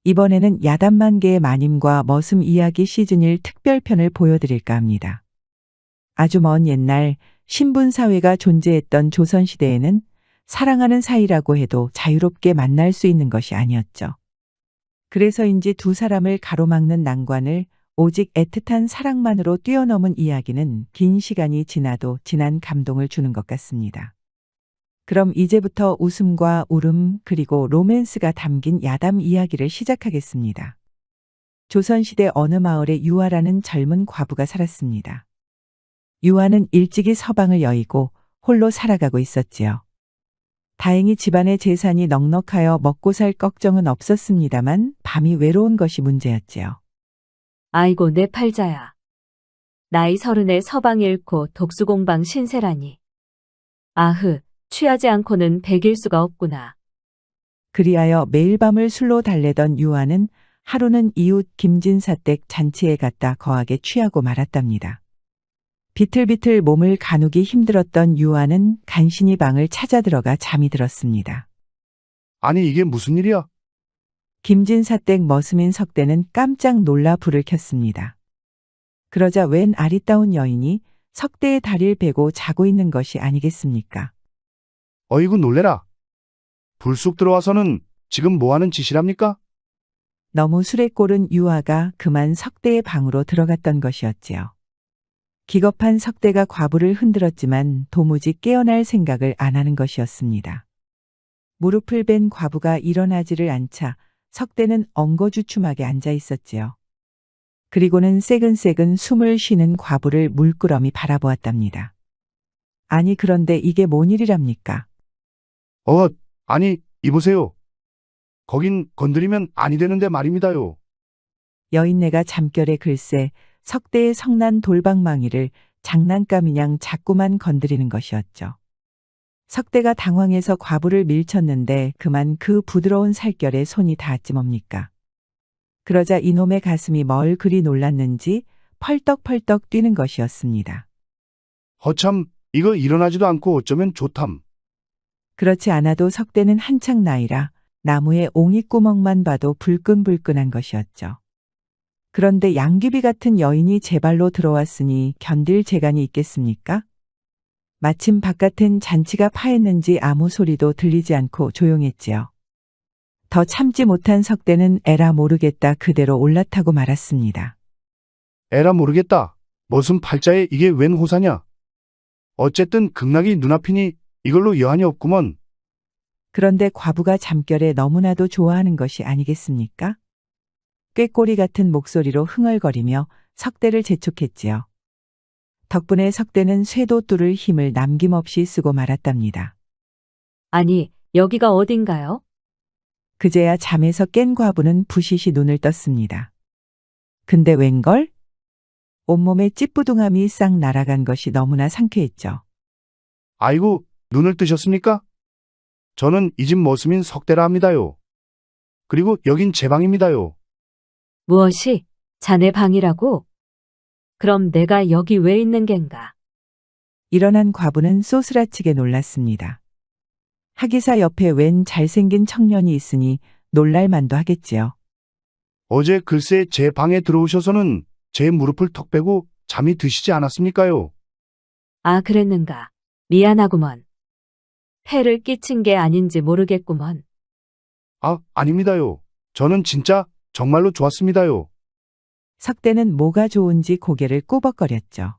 이번에는 야단만개의 마님과 머슴 이야기 시즌1 특별편을 보여드릴까 합니다. 아주 먼 옛날 신분사회가 존재했던 조선시대에는 사랑하는 사이라고 해도 자유롭게 만날 수 있는 것이 아니었죠. 그래서인지 두 사람을 가로막는 난관을 오직 애틋한 사랑만으로 뛰어넘은 이야기는 긴 시간이 지나도 진한 감동을 주는 것 같습니다. 그럼 이제부터 웃음과 울음 그리고 로맨스가 담긴 야담 이야기를 시작하겠습니다. 조선시대 어느 마을에 유아라는 젊은 과부가 살았습니다. 유아는 일찍이 서방을 여의고 홀로 살아가고 있었지요. 다행히 집안의 재산이 넉넉하여 먹고 살 걱정은 없었습니다만 밤이 외로운 것이 문제였지요. 아이고 내 팔자야. 나이 30에 서방 잃고 독수공방 신세라니. 아흐, 취하지 않고는 백일 수가 없구나. 그리하여 매일 밤을 술로 달래던 유아는 하루는 이웃 김진사댁 잔치에 갔다 거하게 취하고 말았답니다. 비틀비틀 몸을 가누기 힘들었던 유아는 간신히 방을 찾아 들어가 잠이 들었습니다. 아니 이게 무슨 일이야? 김진사댁 머슴인 석대는 깜짝 놀라 불을 켰습니다. 그러자 웬 아리따운 여인이 석대의 다리를 베고 자고 있는 것이 아니겠습니까? 어이구 놀래라. 불쑥 들어와서는 지금 뭐하는 짓이랍니까? 너무 술에 꼴은 유아가 그만 석대의 방으로 들어갔던 것이었지요. 기겁한 석대가 과부를 흔들었지만 도무지 깨어날 생각을 안 하는 것이었습니다. 무릎을 벤 과부가 일어나지를 않자 석대는 엉거주춤하게 앉아 있었지요. 그리고는 새근새근 숨을 쉬는 과부를 물끄러미 바라보았답니다. 아니 그런데 이게 뭔 일이랍니까? 아니 이보세요. 거긴 건드리면 아니 되는데 말입니다요. 여인네가 잠결에 글쎄 석대의 성난 돌방망이를 장난감이냥 자꾸만 건드리는 것이었죠. 석대가 당황해서 과부를 밀쳤는데 그만 그 부드러운 살결에 손이 닿았지 뭡니까. 그러자 이놈의 가슴이 뭘 그리 놀랐는지 펄떡펄떡 뛰는 것이었습니다. 허참 이거 일어나지도 않고 어쩌면 좋담. 그렇지 않아도 석대는 한창 나이라 나무의 옹이구멍만 봐도 불끈불끈한 것이었죠. 그런데 양귀비 같은 여인이 제 발로 들어왔으니 견딜 재간이 있겠습니까? 마침 바깥은 잔치가 파했는지 아무 소리도 들리지 않고 조용했지요. 더 참지 못한 석대는 에라 모르겠다 그대로 올라타고 말았습니다. 에라 모르겠다. 무슨 팔자에 이게 웬 호사냐? 어쨌든 극락이 눈앞이니 이걸로 여한이 없구먼. 그런데 과부가 잠결에 너무나도 좋아하는 것이 아니겠습니까? 꾀꼬리 같은 목소리로 흥얼거리며 석대를 재촉했지요. 덕분에 석대는 쇠도 뚫을 힘을 남김없이 쓰고 말았답니다. 아니, 여기가 어딘가요? 그제야 잠에서 깬 과부는 부시시 눈을 떴습니다. 근데 웬걸? 온몸에 찌뿌둥함이 싹 날아간 것이 너무나 상쾌했죠. 아이고 눈을 뜨셨습니까? 저는 이 집 머슴인 석대라 합니다요. 그리고 여긴 제 방입니다요. 무엇이? 자네 방이라고? 그럼 내가 여기 왜 있는 겐가? 일어난 과부는 쏘스라치게 놀랐습니다. 하기사 옆에 웬 잘생긴 청년이 있으니 놀랄만도 하겠지요. 어제 글쎄 제 방에 들어오셔서는 제 무릎을 턱 빼고 잠이 드시지 않았습니까요? 아, 그랬는가? 미안하구먼. 폐를 끼친 게 아닌지 모르겠구먼. 아닙니다요. 저는 진짜 정말로 좋았습니다요. 석대는 뭐가 좋은지 고개를 꾸벅거렸죠.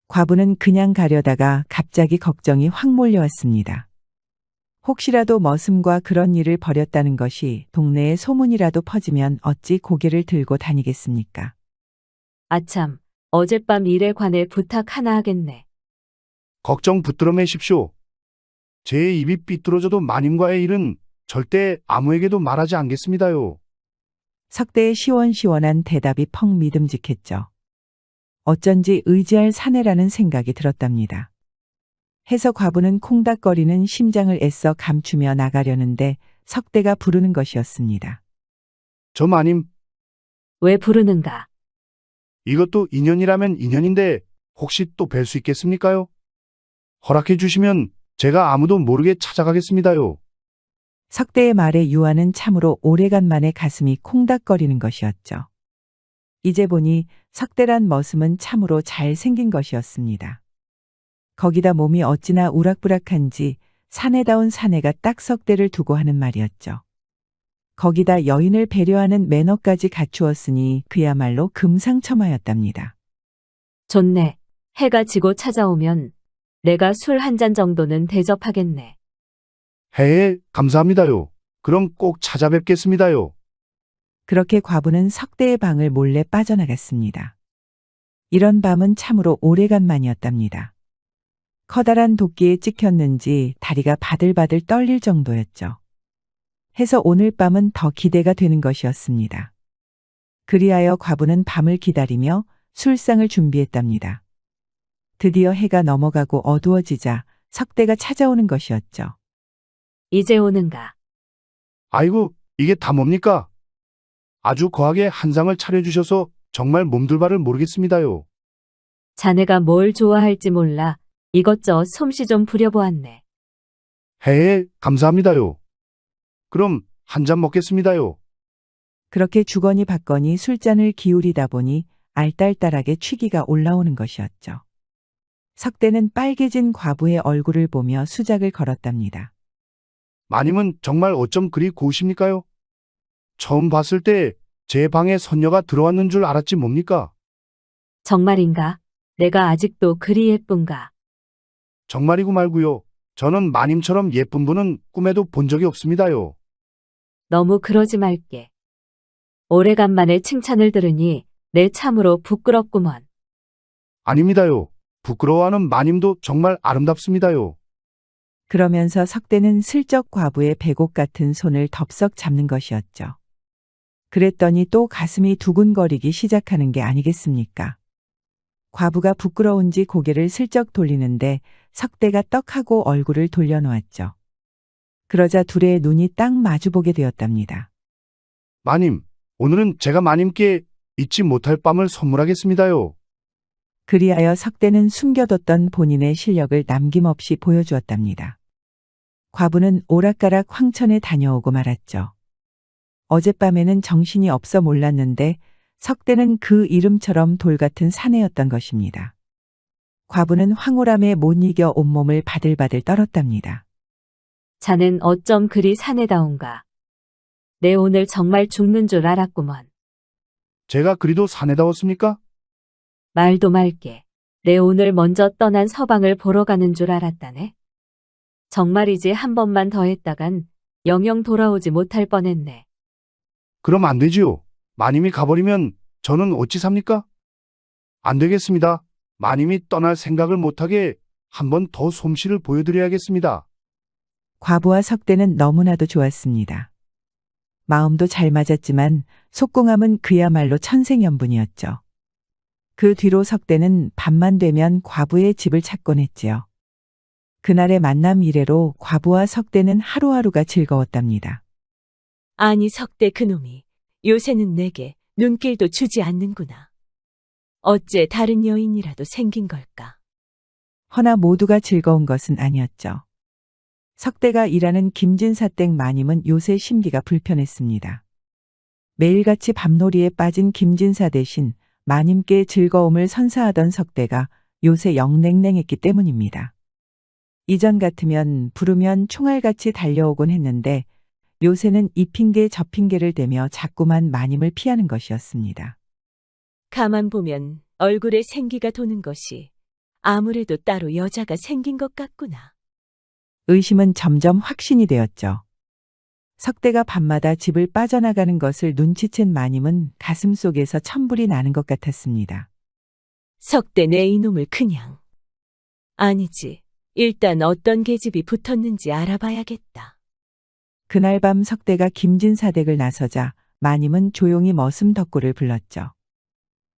과부는 그냥 가려다가 갑자기 걱정이 확 몰려왔습니다. 혹시라도 머슴과 그런 일을 벌였다는 것이 동네에 소문이라도 퍼지면 어찌 고개를 들고 다니겠습니까? 아참, 어젯밤 일에 관해 부탁 하나 하겠네. 걱정 붙들어 매십시오. 제 입이 삐뚤어져도 마님과의 일은 절대 아무에게도 말하지 않겠습니다요. 석대의 시원시원한 대답이 퍽 믿음직했죠. 어쩐지 의지할 사내라는 생각이 들었답니다. 해서 과부는 콩닥거리는 심장을 애써 감추며 나가려는데 석대가 부르는 것이었습니다. 저 마님, 왜 부르는가? 이것도 인연이라면 인연인데 혹시 또 뵐 수 있겠습니까요? 허락해 주시면 제가 아무도 모르게 찾아가겠습니다요. 석대의 말에 유아는 참으로 오래간만에 가슴이 콩닥거리는 것이었죠. 이제 보니 석대란 머슴은 참으로 잘생긴 것이었습니다. 거기다 몸이 어찌나 우락부락한지 사내다운 사내가 딱 석대를 두고 하는 말이었죠. 거기다 여인을 배려하는 매너까지 갖추었으니 그야말로 금상첨화였답니다. 좋네. 해가 지고 찾아오면 내가 술 한 잔 정도는 대접하겠네. 해에 감사합니다요. 그럼 꼭 찾아뵙겠습니다요. 그렇게 과부는 석대의 방을 몰래 빠져나갔습니다. 이런 밤은 참으로 오래간만이었답니다. 커다란 도끼에 찍혔는지 다리가 바들바들 떨릴 정도였죠. 해서 오늘 밤은 더 기대가 되는 것이었습니다. 그리하여 과부는 밤을 기다리며 술상을 준비했답니다. 드디어 해가 넘어가고 어두워지자 석대가 찾아오는 것이었죠. 이제 오는가? 아이고, 이게 다 뭡니까? 아주 거하게 한상을 차려주셔서 정말 몸둘 바를 모르겠습니다요. 자네가 뭘 좋아할지 몰라 이것저것 솜씨 좀 부려보았네. 해에 감사합니다요. 그럼 한 잔 먹겠습니다요. 그렇게 주거니 받거니 술잔을 기울이다 보니 알딸딸하게 취기가 올라오는 것이었죠. 석대는 빨개진 과부의 얼굴을 보며 수작을 걸었답니다. 마님은 정말 어쩜 그리 고우십니까요? 처음 봤을 때 제 방에 선녀가 들어왔는 줄 알았지 뭡니까? 정말인가? 내가 아직도 그리 예쁜가? 정말이고 말고요. 저는 마님처럼 예쁜 분은 꿈에도 본 적이 없습니다요. 너무 그러지 말게. 오래간만에 칭찬을 들으니 내 참으로 부끄럽구먼. 아닙니다요. 부끄러워하는 마님도 정말 아름답습니다요. 그러면서 석대는 슬쩍 과부의 배곡 같은 손을 덥석 잡는 것이었죠. 그랬더니 또 가슴이 두근거리기 시작하는 게 아니겠습니까? 과부가 부끄러운지 고개를 슬쩍 돌리는데 석대가 떡하고 얼굴을 돌려놓았죠. 그러자 둘의 눈이 딱 마주보게 되었답니다. 마님, 오늘은 제가 마님께 잊지 못할 밤을 선물하겠습니다요. 그리하여 석대는 숨겨뒀던 본인의 실력을 남김없이 보여주었답니다. 과부는 오락가락 황천에 다녀오고 말았죠. 어젯밤에는 정신이 없어 몰랐는데 석대는 그 이름처럼 돌같은 사내였던 것입니다. 과부는 황홀함에 못 이겨 온몸을 바들바들 떨었답니다. 자넨 어쩜 그리 사내다운가? 내 오늘 정말 죽는 줄 알았구먼. 제가 그리도 사내다웠습니까? 말도 말게. 내 오늘 먼저 떠난 서방을 보러 가는 줄 알았다네. 정말이지 한 번만 더 했다간 영영 돌아오지 못할 뻔했네. 그럼 안 되지요. 마님이 가버리면 저는 어찌 삽니까? 안 되겠습니다. 마님이 떠날 생각을 못하게 한 번 더 솜씨를 보여드려야겠습니다. 과부와 석대는 너무나도 좋았습니다. 마음도 잘 맞았지만 속궁함은 그야말로 천생연분이었죠. 그 뒤로 석대는 밤만 되면 과부의 집을 찾곤 했지요. 그날의 만남 이래로 과부와 석대는 하루하루가 즐거웠답니다. 아니 석대 그놈이 요새는 내게 눈길도 주지 않는구나. 어째 다른 여인이라도 생긴 걸까? 허나 모두가 즐거운 것은 아니었죠. 석대가 일하는 김진사댁 마님은 요새 심기가 불편했습니다. 매일같이 밤놀이에 빠진 김진사 대신 마님께 즐거움을 선사하던 석대가 요새 영냉냉했기 때문입니다. 이전 같으면 부르면 총알같이 달려오곤 했는데 요새는 이 핑계 저 핑계를 대며 자꾸만 마님을 피하는 것이었습니다. 가만 보면 얼굴에 생기가 도는 것이 아무래도 따로 여자가 생긴 것 같구나. 의심은 점점 확신이 되었죠. 석대가 밤마다 집을 빠져나가는 것을 눈치챈 마님은 가슴속에서 천불이 나는 것 같았습니다. 석대 내 이놈을 그냥. 아니지. 일단 어떤 계집이 붙었는지 알아봐야겠다. 그날 밤 석대가 김진사댁을 나서자 마님은 조용히 머슴 덕구를 불렀죠.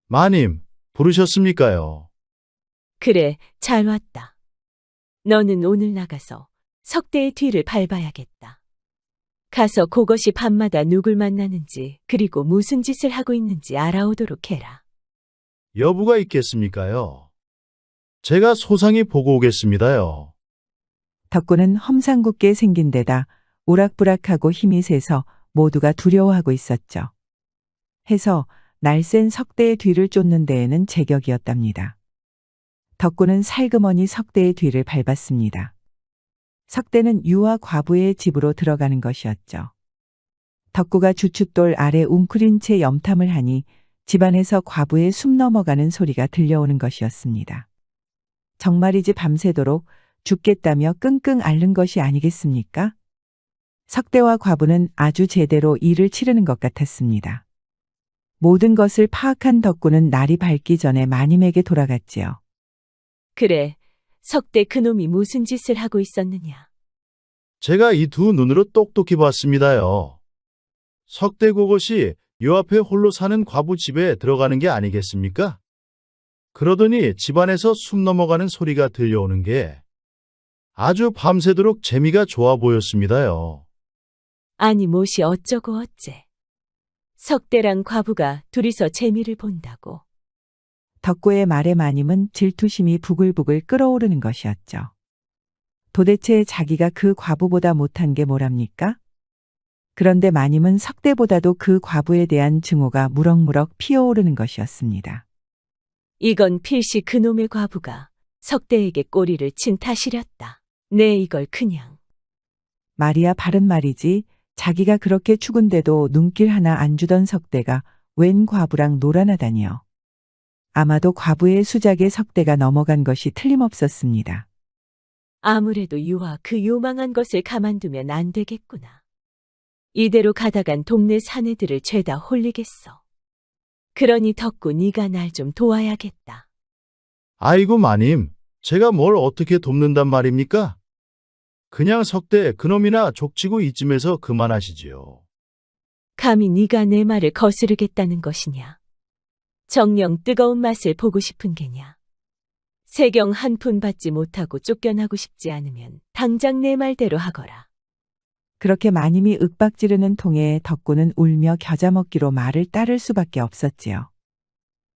마님, 부르셨습니까요? 그래, 잘 왔다. 너는 오늘 나가서 석대의 뒤를 밟아야겠다. 가서 그것이 밤마다 누굴 만나는지 그리고 무슨 짓을 하고 있는지 알아오도록 해라. 여부가 있겠습니까요? 제가 소상히 보고 오겠습니다요. 덕구는 험상궂게 생긴 데다 우락부락하고 힘이 세서 모두가 두려워하고 있었죠. 해서 날쌘 석대의 뒤를 쫓는 데에는 제격이었답니다. 덕구는 살그머니 석대의 뒤를 밟았습니다. 석대는 유아 과부의 집으로 들어가는 것이었죠. 덕구가 주춧돌 아래 웅크린 채 염탐을 하니 집안에서 과부의 숨 넘어가는 소리가 들려오는 것이었습니다. 정말이지 밤새도록 죽겠다며 끙끙 앓는 것이 아니겠습니까? 석대와 과부는 아주 제대로 일을 치르는 것 같았습니다. 모든 것을 파악한 덕구는 날이 밝기 전에 마님에게 돌아갔지요. 그래, 석대 그놈이 무슨 짓을 하고 있었느냐? 제가 이 두 눈으로 똑똑히 봤습니다요. 석대 그것이 요 앞에 홀로 사는 과부 집에 들어가는 게 아니겠습니까? 그러더니 집안에서 숨 넘어가는 소리가 들려오는 게 아주 밤새도록 재미가 좋아 보였습니다요. 아니 못이 어쩌고 어째. 석대랑 과부가 둘이서 재미를 본다고. 덕구의 말에 마님은 질투심이 부글부글 끓어오르는 것이었죠. 도대체 자기가 그 과부보다 못한 게 뭐랍니까? 그런데 마님은 석대보다도 그 과부에 대한 증오가 무럭무럭 피어오르는 것이었습니다. 이건 필시 그놈의 과부가 석대에게 꼬리를 친 탓이렸다. 네, 이걸 그냥. 말이야 바른 말이지. 자기가 그렇게 추근데도 눈길 하나 안 주던 석대가 웬 과부랑 놀아나다니요. 아마도 과부의 수작에 석대가 넘어간 것이 틀림없었습니다. 아무래도 유아 그 요망한 것을 가만두면 안 되겠구나. 이대로 가다간 동네 사내들을 죄다 홀리겠어. 그러니 덕구 네가 날 좀 도와야겠다. 아이고 마님, 제가 뭘 어떻게 돕는단 말입니까? 그냥 석대 그놈이나 족치고 이쯤에서 그만하시지요. 감히 네가 내 말을 거스르겠다는 것이냐? 정녕 뜨거운 맛을 보고 싶은 게냐? 세경 한 푼 받지 못하고 쫓겨나고 싶지 않으면 당장 내 말대로 하거라. 그렇게 마님이 윽박지르는 통에 덕구는 울며 겨자먹기로 말을 따를 수밖에 없었지요.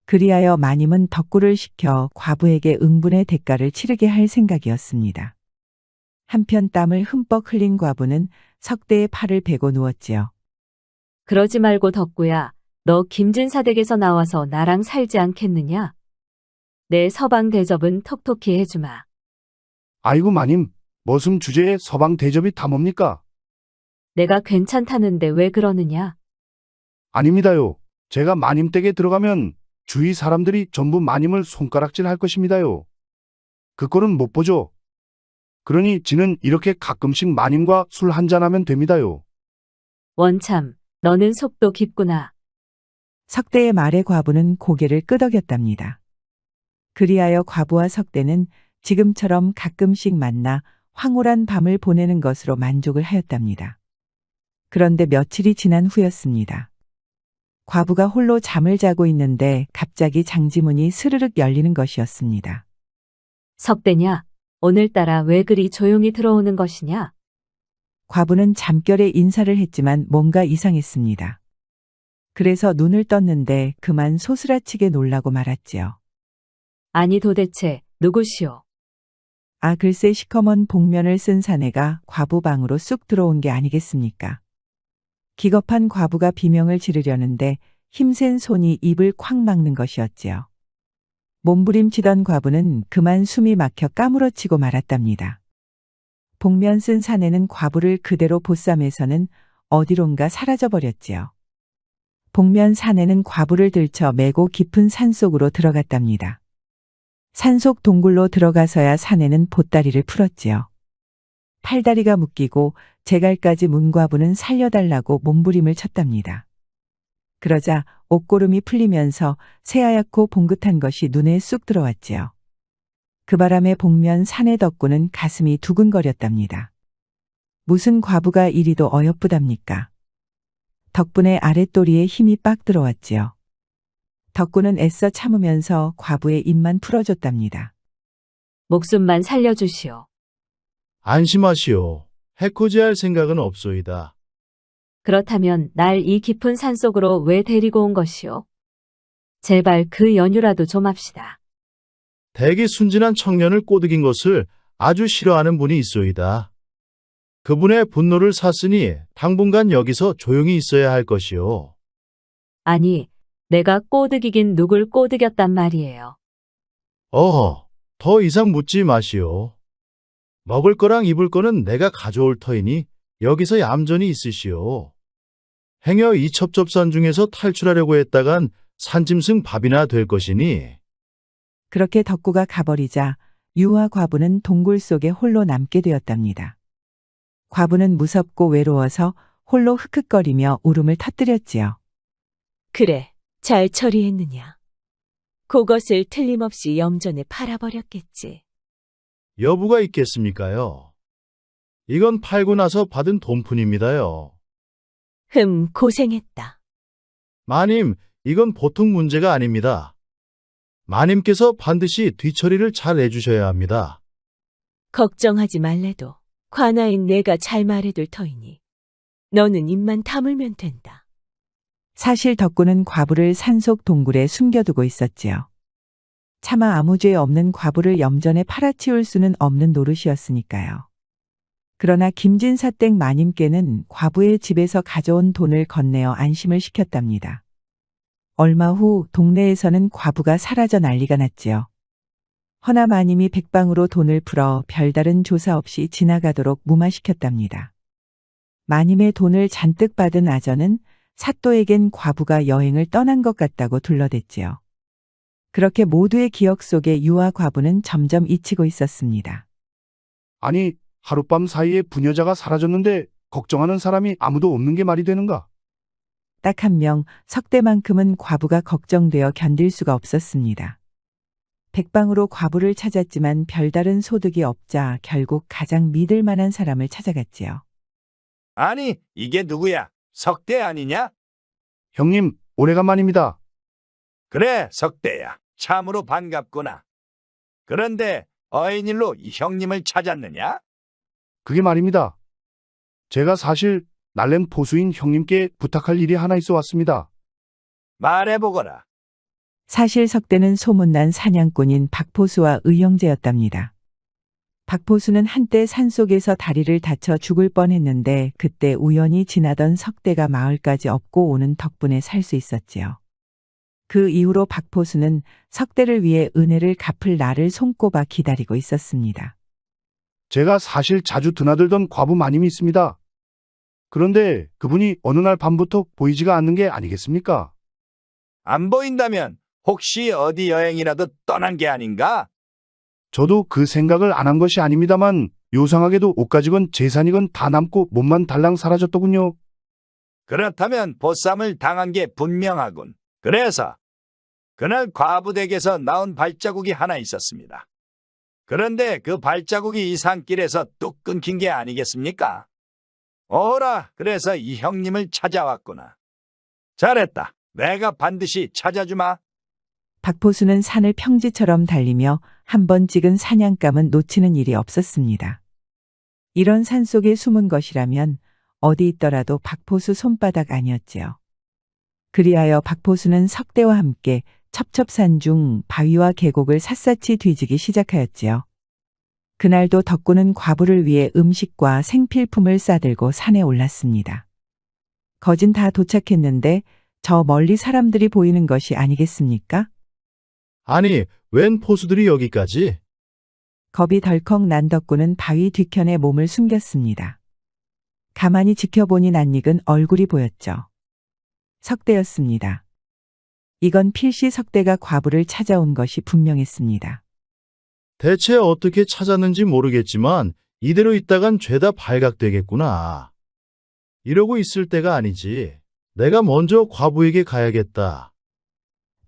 그리하여 마님은 덕구를 시켜 과부에게 응분의 대가를 치르게 할 생각이었습니다. 한편 땀을 흠뻑 흘린 과부는 석대의 팔을 베고 누웠지요. 그러지 말고 덕구야, 너 김진사 댁에서 나와서 나랑 살지 않겠느냐? 내 서방 대접은 톡톡히 해주마. 아이고 마님, 머슴 주제에 서방 대접이 다 뭡니까? 내가 괜찮다는데 왜 그러느냐? 아닙니다요. 제가 마님 댁에 들어가면 주위 사람들이 전부 마님을 손가락질 할 것입니다요. 그 꼴은 못 보죠. 그러니 지는 이렇게 가끔씩 마님과 술 한잔하면 됩니다요. 원참, 너는 속도 깊구나. 석대의 말에 과부는 고개를 끄덕였답니다. 그리하여 과부와 석대는 지금처럼 가끔씩 만나 황홀한 밤을 보내는 것으로 만족을 하였답니다. 그런데 며칠이 지난 후였습니다. 과부가 홀로 잠을 자고 있는데 갑자기 장지문이 스르륵 열리는 것이었습니다. 석대냐, 오늘따라 왜 그리 조용히 들어오는 것이냐? 과부는 잠결에 인사를 했지만 뭔가 이상했습니다. 그래서 눈을 떴는데 그만 소스라치게 놀라고 말았지요. 아니 도대체 누구시오? 아, 글쎄 시커먼 복면을 쓴 사내가 과부 방으로 쑥 들어온 게 아니겠습니까? 기겁한 과부가 비명을 지르려는데 힘센 손이 입을 콱 막는 것이었지요. 몸부림치던 과부는 그만 숨이 막혀 까무러치고 말았답니다. 복면 쓴 사내는 과부를 그대로 보쌈해서는 어디론가 사라져버렸지요. 복면 사내는 과부를 들쳐 메고 깊은 산속으로 들어갔답니다. 산속 동굴로 들어가서야 사내는 보따리를 풀었지요. 팔다리가 묶이고 제갈까지 문 과부는 살려달라고 몸부림을 쳤답니다. 그러자 옷고름이 풀리면서 새하얗고 봉긋한 것이 눈에 쑥 들어왔지요. 그 바람에 복면 사내 덕구는 가슴이 두근거렸답니다. 무슨 과부가 이리도 어여쁘답니까? 덕분에 아랫도리에 힘이 빡 들어왔지요. 덕구는 애써 참으면서 과부의 입만 풀어줬답니다. 목숨만 살려주시오. 안심하시오. 해코지할 생각은 없소이다. 그렇다면 날 이 깊은 산속으로 왜 데리고 온 것이오? 제발 그 연유라도 좀 합시다. 대기 순진한 청년을 꼬드긴 것을 아주 싫어하는 분이 있소이다. 그분의 분노를 샀으니 당분간 여기서 조용히 있어야 할 것이요. 아니, 내가 꼬드기긴 누굴 꼬드겼단 말이에요. 더 이상 묻지 마시오. 먹을 거랑 입을 거는 내가 가져올 터이니 여기서 얌전히 있으시오. 행여 이 첩첩산 중에서 탈출하려고 했다간 산짐승 밥이나 될 것이니. 그렇게 덕구가 가버리자 유와 과부는 동굴 속에 홀로 남게 되었답니다. 과부는 무섭고 외로워서 홀로 흑흑거리며 울음을 터뜨렸지요. 그래, 잘 처리했느냐. 그것을 틀림없이 염전에 팔아버렸겠지. 여부가 있겠습니까요? 이건 팔고 나서 받은 돈푼입니다요. 고생했다. 마님, 이건 보통 문제가 아닙니다. 마님께서 반드시 뒤처리를 잘 해주셔야 합니다. 걱정하지 말래도 관아인 내가 잘 말해둘 터이니 너는 입만 다물면 된다. 사실 덕구는 과부를 산속 동굴에 숨겨두고 있었지요. 차마 아무 죄 없는 과부를 염전에 팔아치울 수는 없는 노릇이었으니까요. 그러나 김진사댁 마님께는 과부의 집에서 가져온 돈을 건네어 안심을 시켰답니다. 얼마 후 동네에서는 과부가 사라져 난리가 났지요. 허나 마님이 백방으로 돈을 풀어 별다른 조사 없이 지나가도록 무마시켰답니다. 마님의 돈을 잔뜩 받은 아전은 사또에겐 과부가 여행을 떠난 것 같다고 둘러댔지요. 그렇게 모두의 기억 속에 유아 과부는 점점 잊히고 있었습니다. 아니, 하룻밤 사이에 부녀자가 사라졌는데 걱정하는 사람이 아무도 없는 게 말이 되는가? 딱 한 명, 석대만큼은 과부가 걱정되어 견딜 수가 없었습니다. 백방으로 과부를 찾았지만 별다른 소득이 없자 결국 가장 믿을 만한 사람을 찾아갔지요. 아니, 이게 누구야? 석대 아니냐? 형님, 오래간만입니다. 그래, 석대야. 참으로 반갑구나. 그런데 어인일로 이 형님을 찾았느냐? 그게 말입니다. 제가 사실 날랜 포수인 형님께 부탁할 일이 하나 있어 왔습니다. 말해보거라. 사실 석대는 소문난 사냥꾼인 박포수와 의형제였답니다. 박포수는 한때 산속에서 다리를 다쳐 죽을 뻔했는데 그때 우연히 지나던 석대가 마을까지 업고 오는 덕분에 살 수 있었지요. 그 이후로 박포수는 석대를 위해 은혜를 갚을 날을 손꼽아 기다리고 있었습니다. 제가 사실 자주 드나들던 과부 마님이 있습니다. 그런데 그분이 어느 날 밤부터 보이지가 않는 게 아니겠습니까? 안 보인다면 혹시 어디 여행이라도 떠난 게 아닌가? 저도 그 생각을 안 한 것이 아닙니다만 요상하게도 옷가지건 재산이건 다 남고 몸만 달랑 사라졌더군요. 그렇다면 보쌈을 당한 게 분명하군. 그래서 그날 과부댁에서 나온 발자국이 하나 있었습니다. 그런데 그 발자국이 이 산길에서 뚝 끊긴 게 아니겠습니까? 오라, 그래서 이 형님을 찾아왔구나. 잘했다. 내가 반드시 찾아주마. 박포수는 산을 평지처럼 달리며 한 번 찍은 사냥감은 놓치는 일이 없었습니다. 이런 산속에 숨은 것이라면 어디 있더라도 박포수 손바닥 아니었지요. 그리하여 박포수는 석대와 함께 첩첩산 중 바위와 계곡을 샅샅이 뒤지기 시작하였지요. 그날도 덕구는 과부를 위해 음식과 생필품을 싸들고 산에 올랐습니다. 거진 다 도착했는데 저 멀리 사람들이 보이는 것이 아니겠습니까? 아니, 웬 포수들이 여기까지? 겁이 덜컥 난 덕구는 바위 뒤편에 몸을 숨겼습니다. 가만히 지켜보니 낯익은 얼굴이 보였죠. 석대였습니다. 이건 필시 석대가 과부를 찾아온 것이 분명했습니다. 대체 어떻게 찾았는지 모르겠지만 이대로 있다간 죄다 발각되겠구나. 이러고 있을 때가 아니지. 내가 먼저 과부에게 가야겠다.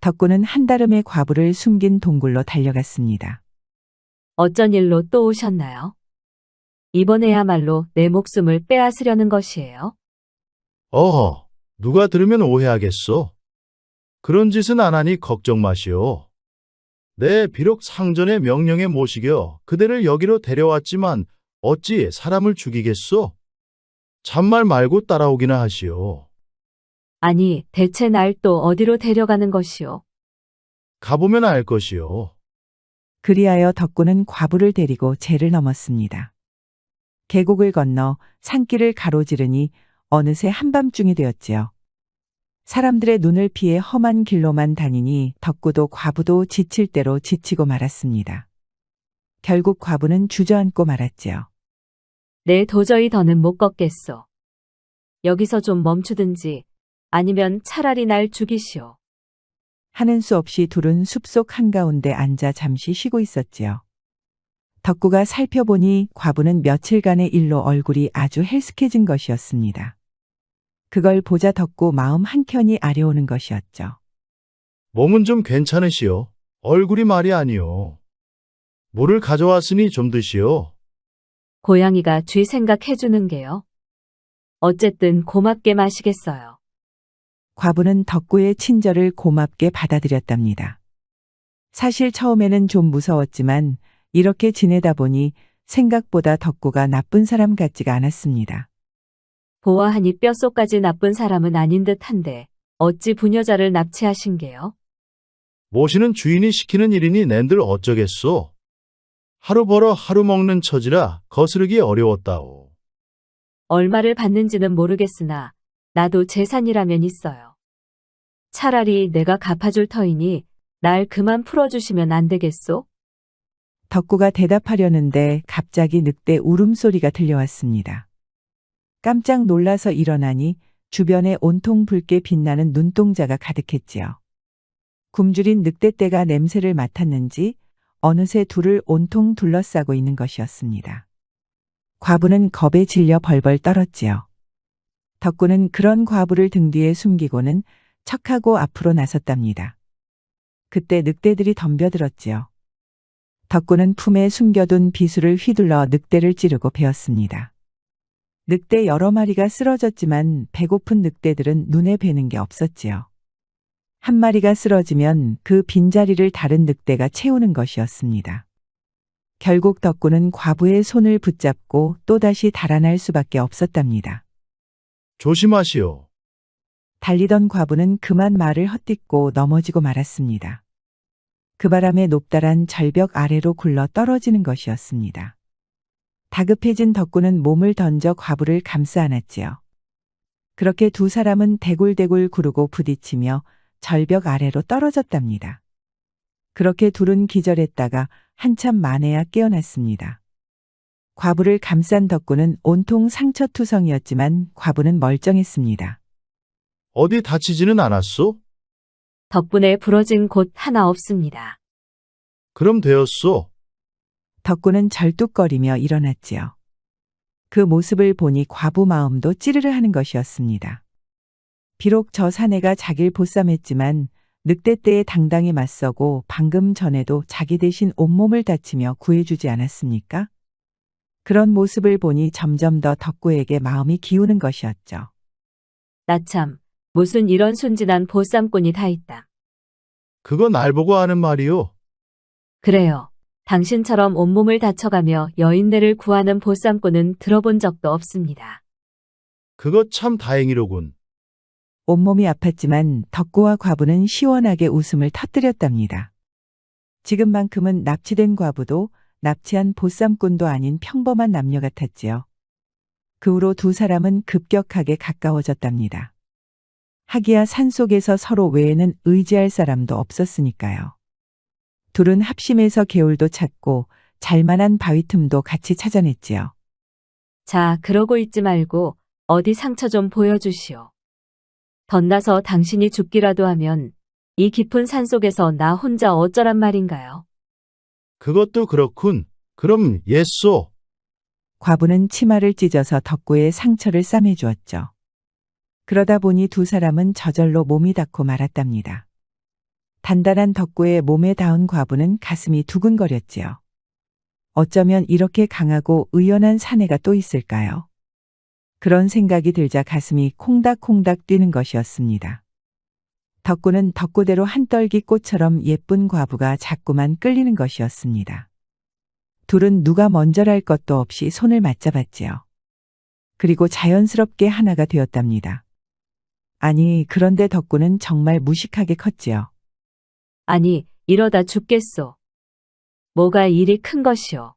덕구는 한달음에 과부를 숨긴 동굴로 달려갔습니다. 어쩐 일로 또 오셨나요? 이번에야말로 내 목숨을 빼앗으려는 것이에요. 어허, 누가 들으면 오해하겠소. 그런 짓은 안 하니 걱정 마시오. 내 비록 상전의 명령에 모시겨 그대를 여기로 데려왔지만 어찌 사람을 죽이겠소? 잔말 말고 따라오기나 하시오. 아니, 대체 날 또 어디로 데려가는 것이오? 가보면 알 것이오. 그리하여 덕구는 과부를 데리고 제를 넘었습니다. 계곡을 건너 산길을 가로지르니 어느새 한밤중이 되었지요. 사람들의 눈을 피해 험한 길로만 다니니 덕구도 과부도 지칠 대로 지치고 말았습니다. 결국 과부는 주저앉고 말았지요. 내 도저히 더는 못 걷겠소. 여기서 좀 멈추든지 아니면 차라리 날 죽이시오. 하는 수 없이 둘은 숲속 한가운데 앉아 잠시 쉬고 있었지요. 덕구가 살펴보니 과부는 며칠간의 일로 얼굴이 아주 헬스케진 것이었습니다. 그걸 보자 덕구 마음 한켠이 아려오는 것이었죠. 몸은 좀 괜찮으시오. 얼굴이 말이 아니오. 물을 가져왔으니 좀 드시오. 고양이가 쥐 생각해주는 게요. 어쨌든 고맙게 마시겠어요. 과부는 덕구의 친절을 고맙게 받아들였답니다. 사실 처음에는 좀 무서웠지만 이렇게 지내다 보니 생각보다 덕구가 나쁜 사람 같지가 않았습니다. 보아하니 뼛속까지 나쁜 사람은 아닌 듯한데 어찌 부녀자를 납치하신 게요? 모시는 주인이 시키는 일이니 낸들 어쩌겠소. 하루 벌어 하루 먹는 처지라 거스르기 어려웠다오. 얼마를 받는지는 모르겠으나 나도 재산이라면 있어요. 차라리 내가 갚아줄 터이니 날 그만 풀어주시면 안 되겠소? 덕구가 대답하려는데 갑자기 늑대 울음소리가 들려왔습니다. 깜짝 놀라서 일어나니 주변에 온통 붉게 빛나는 눈동자가 가득했지요. 굶주린 늑대떼가 냄새를 맡았는지 어느새 둘을 온통 둘러싸고 있는 것이었습니다. 과부는 겁에 질려 벌벌 떨었지요. 덕구는 그런 과부를 등 뒤에 숨기고는 척하고 앞으로 나섰답니다. 그때 늑대들이 덤벼들었지요. 덕구는 품에 숨겨둔 비수를 휘둘러 늑대를 찌르고 베었습니다. 늑대 여러 마리가 쓰러졌지만 배고픈 늑대들은 눈에 뵈는 게 없었지요. 한 마리가 쓰러지면 그 빈자리를 다른 늑대가 채우는 것이었습니다. 결국 덕구는 과부의 손을 붙잡고 또다시 달아날 수밖에 없었답니다. 조심하시오. 달리던 과부는 그만 말을 헛딛고 넘어지고 말았습니다. 그 바람에 높다란 절벽 아래로 굴러 떨어지는 것이었습니다. 다급해진 덕구는 몸을 던져 과부를 감싸 안았지요. 그렇게 두 사람은 대굴대굴 구르고 부딪히며 절벽 아래로 떨어졌답니다. 그렇게 둘은 기절했다가 한참 만에야 깨어났습니다. 과부를 감싼 덕구는 온통 상처투성이었지만 과부는 멀쩡했습니다. 어디 다치지는 않았소? 덕분에 부러진 곳 하나 없습니다. 그럼 되었소. 덕구는 절뚝거리며 일어났지요. 그 모습을 보니 과부 마음도 찌르르 하는 것이었습니다. 비록 저 사내가 자길 보쌈했지만 늑대떼에 당당히 맞서고 방금 전에도 자기 대신 온몸을 다치며 구해주지 않았습니까? 그런 모습을 보니 점점 더 덕구에게 마음이 기우는 것이었죠. 나참, 무슨 이런 순진한 보쌈꾼이 다 있다. 그거 날 보고 하는 말이오. 그래요. 당신처럼 온몸을 다쳐가며 여인네를 구하는 보쌈꾼은 들어본 적도 없습니다. 그거 참 다행이로군. 온몸이 아팠지만 덕구와 과부는 시원하게 웃음을 터뜨렸답니다. 지금만큼은 납치된 과부도 납치한 보쌈꾼도 아닌 평범한 남녀 같았지요. 그 후로 두 사람은 급격하게 가까워졌답니다. 하기야 산속에서 서로 외에는 의지할 사람도 없었으니까요. 둘은 합심해서 개울도 찾고 잘만한 바위 틈도 같이 찾아냈지요. 자, 그러고 있지 말고 어디 상처 좀 보여주시오. 덧나서 당신이 죽기라도 하면 이 깊은 산속에서 나 혼자 어쩌란 말인가요? 그것도 그렇군. 그럼 예쏘. 과부는 치마를 찢어서 덕구의 상처를 싸매주었죠. 그러다 보니 두 사람은 저절로 몸이 닿고 말았답니다. 단단한 덕구의 몸에 닿은 과부는 가슴이 두근거렸지요. 어쩌면 이렇게 강하고 의연한 사내가 또 있을까요? 그런 생각이 들자 가슴이 콩닥콩닥 뛰는 것이었습니다. 덕구는 덕구대로 한떨기 꽃처럼 예쁜 과부가 자꾸만 끌리는 것이었습니다. 둘은 누가 먼저랄 것도 없이 손을 맞잡았지요. 그리고 자연스럽게 하나가 되었답니다. 아니, 그런데 덕구는 정말 무식하게 컸지요. 아니, 이러다 죽겠소. 뭐가 일이 큰 것이오.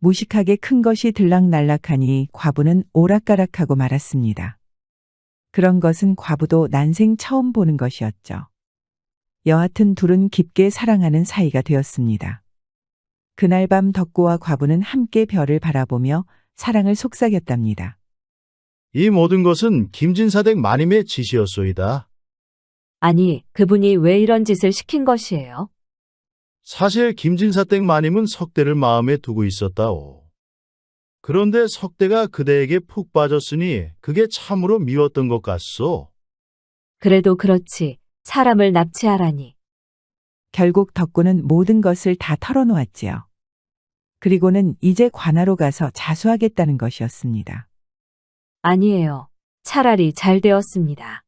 무식하게 큰 것이 들락날락하니 과부는 오락가락하고 말았습니다. 그런 것은 과부도 난생 처음 보는 것이었죠. 여하튼 둘은 깊게 사랑하는 사이가 되었습니다. 그날 밤 덕구와 과부는 함께 별을 바라보며 사랑을 속삭였답니다. 이 모든 것은 김진사댁 마님의 지시였소이다. 아니, 그분이 왜 이런 짓을 시킨 것이에요? 사실 김진사댁 마님은 석대를 마음에 두고 있었다오. 그런데 석대가 그대에게 푹 빠졌으니 그게 참으로 미웠던 것 같소. 그래도 그렇지. 사람을 납치하라니. 결국 덕구는 모든 것을 다 털어놓았지요. 그리고는 이제 관하로 가서 자수하겠다는 것이었습니다. 아니에요. 차라리 잘 되었습니다.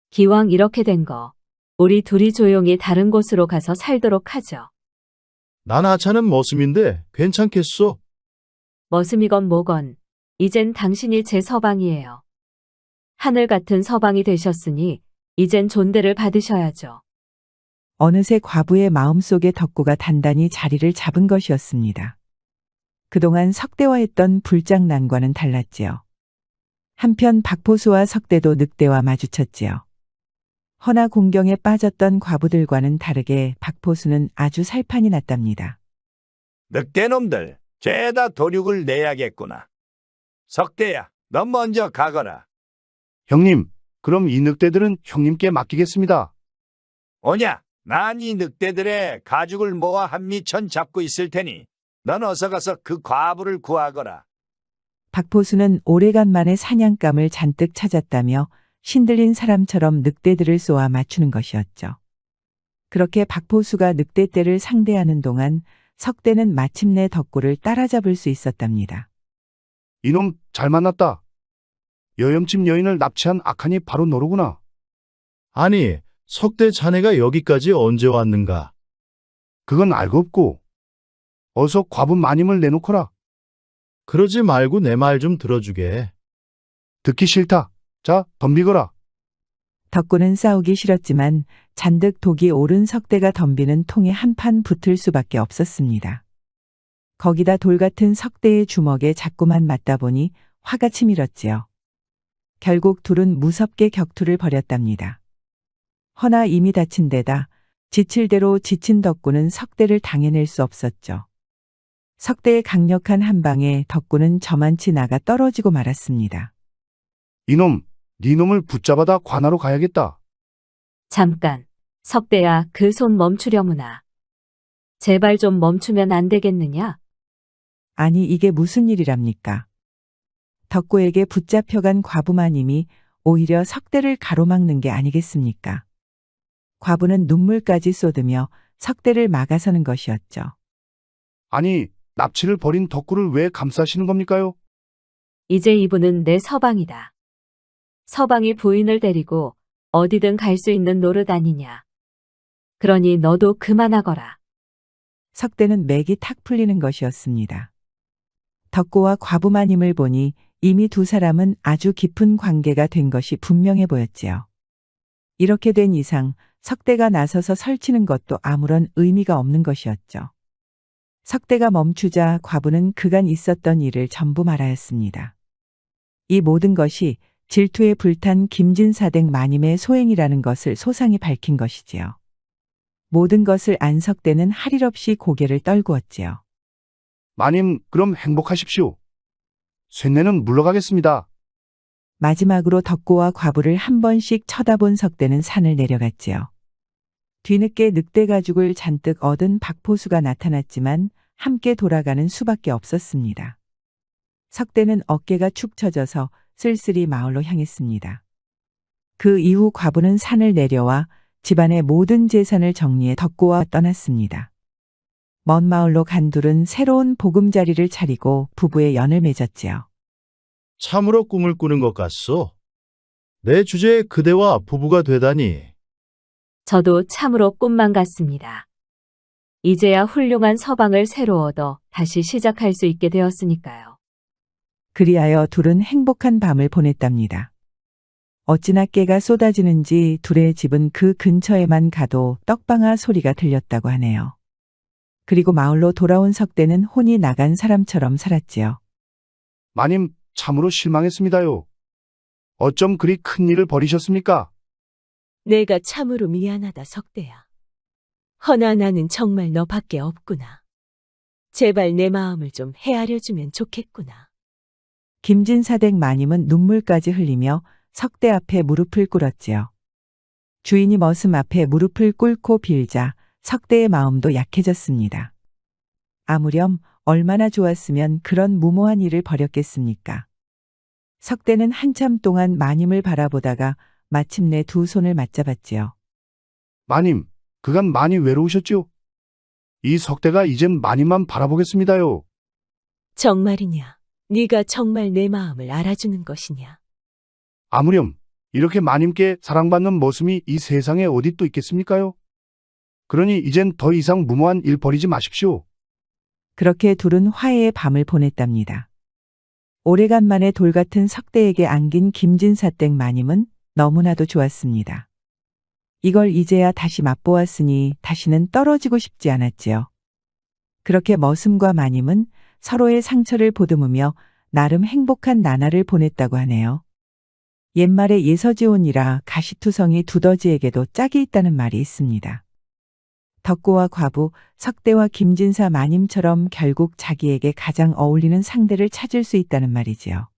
기왕 이렇게 된 거, 우리 둘이 조용히 다른 곳으로 가서 살도록 하죠. 난 하찮은 머슴인데 괜찮겠소? 머슴이건 뭐건, 이젠 당신이 제 서방이에요. 하늘 같은 서방이 되셨으니, 이젠 존대를 받으셔야죠. 어느새 과부의 마음속에 덕구가 단단히 자리를 잡은 것이었습니다. 그동안 석대와 했던 불장난과는 달랐지요. 한편 박포수와 석대도 늑대와 마주쳤지요. 허나 공경에 빠졌던 과부들과는 다르게 박포수는 아주 살판이 났답니다. 늑대놈들, 죄다 도륙을 내야겠구나. 석대야, 너 먼저 가거라. 형님, 그럼 이 늑대들은 형님께 맡기겠습니다. 오냐, 난 이 늑대들의 가죽을 모아 한미천 잡고 있을 테니 넌 어서 가서 그 과부를 구하거라. 박포수는 오래간만에 사냥감을 잔뜩 찾았다며 신들린 사람처럼 늑대들을 쏘아 맞추는 것이었죠. 그렇게 박포수가 늑대떼를 상대하는 동안 석대는 마침내 덕구를 따라잡을 수 있었답니다. 이놈 잘 만났다. 여염집 여인을 납치한 악한이 바로 너로구나. 아니, 석대 자네가 여기까지 언제 왔는가? 그건 알고 없고. 어서 과부 마님을 내놓거라. 그러지 말고 내 말 좀 들어주게. 듣기 싫다. 자, 덤비거라. 덕구는 싸우기 싫었지만 잔뜩 독이 오른 석대가 덤비는 통에 한판 붙을 수밖에 없었습니다. 거기다 돌 같은 석대의 주먹에 자꾸만 맞다 보니 화가 치밀었지요. 결국 둘은 무섭게 격투를 벌였답니다. 허나 이미 다친 데다 지칠 대로 지친 덕구는 석대를 당해낼 수 없었죠. 석대의 강력한 한 방에 덕구는 저만치 나가 떨어지고 말았습니다. 이놈, 네 놈을 붙잡아다 관하로 가야겠다. 잠깐, 석대야, 그 손 멈추려무나. 제발 좀 멈추면 안 되겠느냐? 아니 이게 무슨 일이랍니까? 덕구에게 붙잡혀간 과부마님이 오히려 석대를 가로막는 게 아니겠습니까? 과부는 눈물까지 쏟으며 석대를 막아서는 것이었죠. 아니, 납치를 벌인 덕구를 왜 감싸시는 겁니까요? 이제 이분은 내 서방이다. 서방이 부인을 데리고 어디든 갈 수 있는 노릇 아니냐. 그러니 너도 그만하거라. 석대는 맥이 탁 풀리는 것이었습니다. 덕구와 과부마님을 보니 이미 두 사람은 아주 깊은 관계가 된 것이 분명해 보였지요. 이렇게 된 이상 석대가 나서서 설치는 것도 아무런 의미가 없는 것이었죠. 석대가 멈추자 과부는 그간 있었던 일을 전부 말하였습니다. 이 모든 것이 질투에 불탄 김진사댁 마님의 소행이라는 것을 소상히 밝힌 것이지요. 모든 것을 안 석대는 할 일 없이 고개를 떨구었지요. 마님, 그럼 행복하십시오. 쇠뇌는 물러가겠습니다. 마지막으로 덕구와 과부를 한 번씩 쳐다본 석대는 산을 내려갔지요. 뒤늦게 늑대 가죽을 잔뜩 얻은 박포수가 나타났지만 함께 돌아가는 수밖에 없었습니다. 석대는 어깨가 축 처져서 쓸쓸히 마을로 향했습니다. 그 이후 과부는 산을 내려와 집안의 모든 재산을 정리해 덕구와 떠났습니다. 먼 마을로 간 둘은 새로운 보금자리를 차리고 부부의 연을 맺었지요. 참으로 꿈을 꾸는 것 같소. 내 주제에 그대와 부부가 되다니. 저도 참으로 꿈만 같습니다. 이제야 훌륭한 서방을 새로 얻어 다시 시작할 수 있게 되었으니까요. 그리하여 둘은 행복한 밤을 보냈답니다. 어찌나 깨가 쏟아지는지 둘의 집은 그 근처에만 가도 떡방아 소리가 들렸다고 하네요. 그리고 마을로 돌아온 석대는 혼이 나간 사람처럼 살았지요. 마님, 참으로 실망했습니다요. 어쩜 그리 큰 일을 벌이셨습니까? 내가 참으로 미안하다, 석대야. 허나 나는 정말 너밖에 없구나. 제발 내 마음을 좀 헤아려주면 좋겠구나. 김진사댁 마님은 눈물까지 흘리며 석대 앞에 무릎을 꿇었지요. 주인이 머슴 앞에 무릎을 꿇고 빌자 석대의 마음도 약해졌습니다. 아무렴 얼마나 좋았으면 그런 무모한 일을 벌였겠습니까? 석대는 한참 동안 마님을 바라보다가 마침내 두 손을 맞잡았지요. 마님, 그간 많이 외로우셨지요? 이 석대가 이젠 마님만 바라보겠습니다요. 정말이냐? 네가 정말 내 마음을 알아주는 것이냐? 아무렴, 이렇게 마님께 사랑받는 모습이 이 세상에 어디 또 있겠습니까요? 그러니 이젠 더 이상 무모한 일 벌이지 마십시오. 그렇게 둘은 화해의 밤을 보냈답니다. 오래간만에 돌같은 석대에게 안긴 김진사댁 마님은 너무나도 좋았습니다. 이걸 이제야 다시 맛보았으니 다시는 떨어지고 싶지 않았지요. 그렇게 머슴과 마님은 서로의 상처를 보듬으며 나름 행복한 나날을 보냈다고 하네요. 옛말에 예서지온이라 가시투성이 두더지에게도 짝이 있다는 말이 있습니다. 덕구와 과부, 석대와 김진사 마님처럼 결국 자기에게 가장 어울리는 상대를 찾을 수 있다는 말이지요.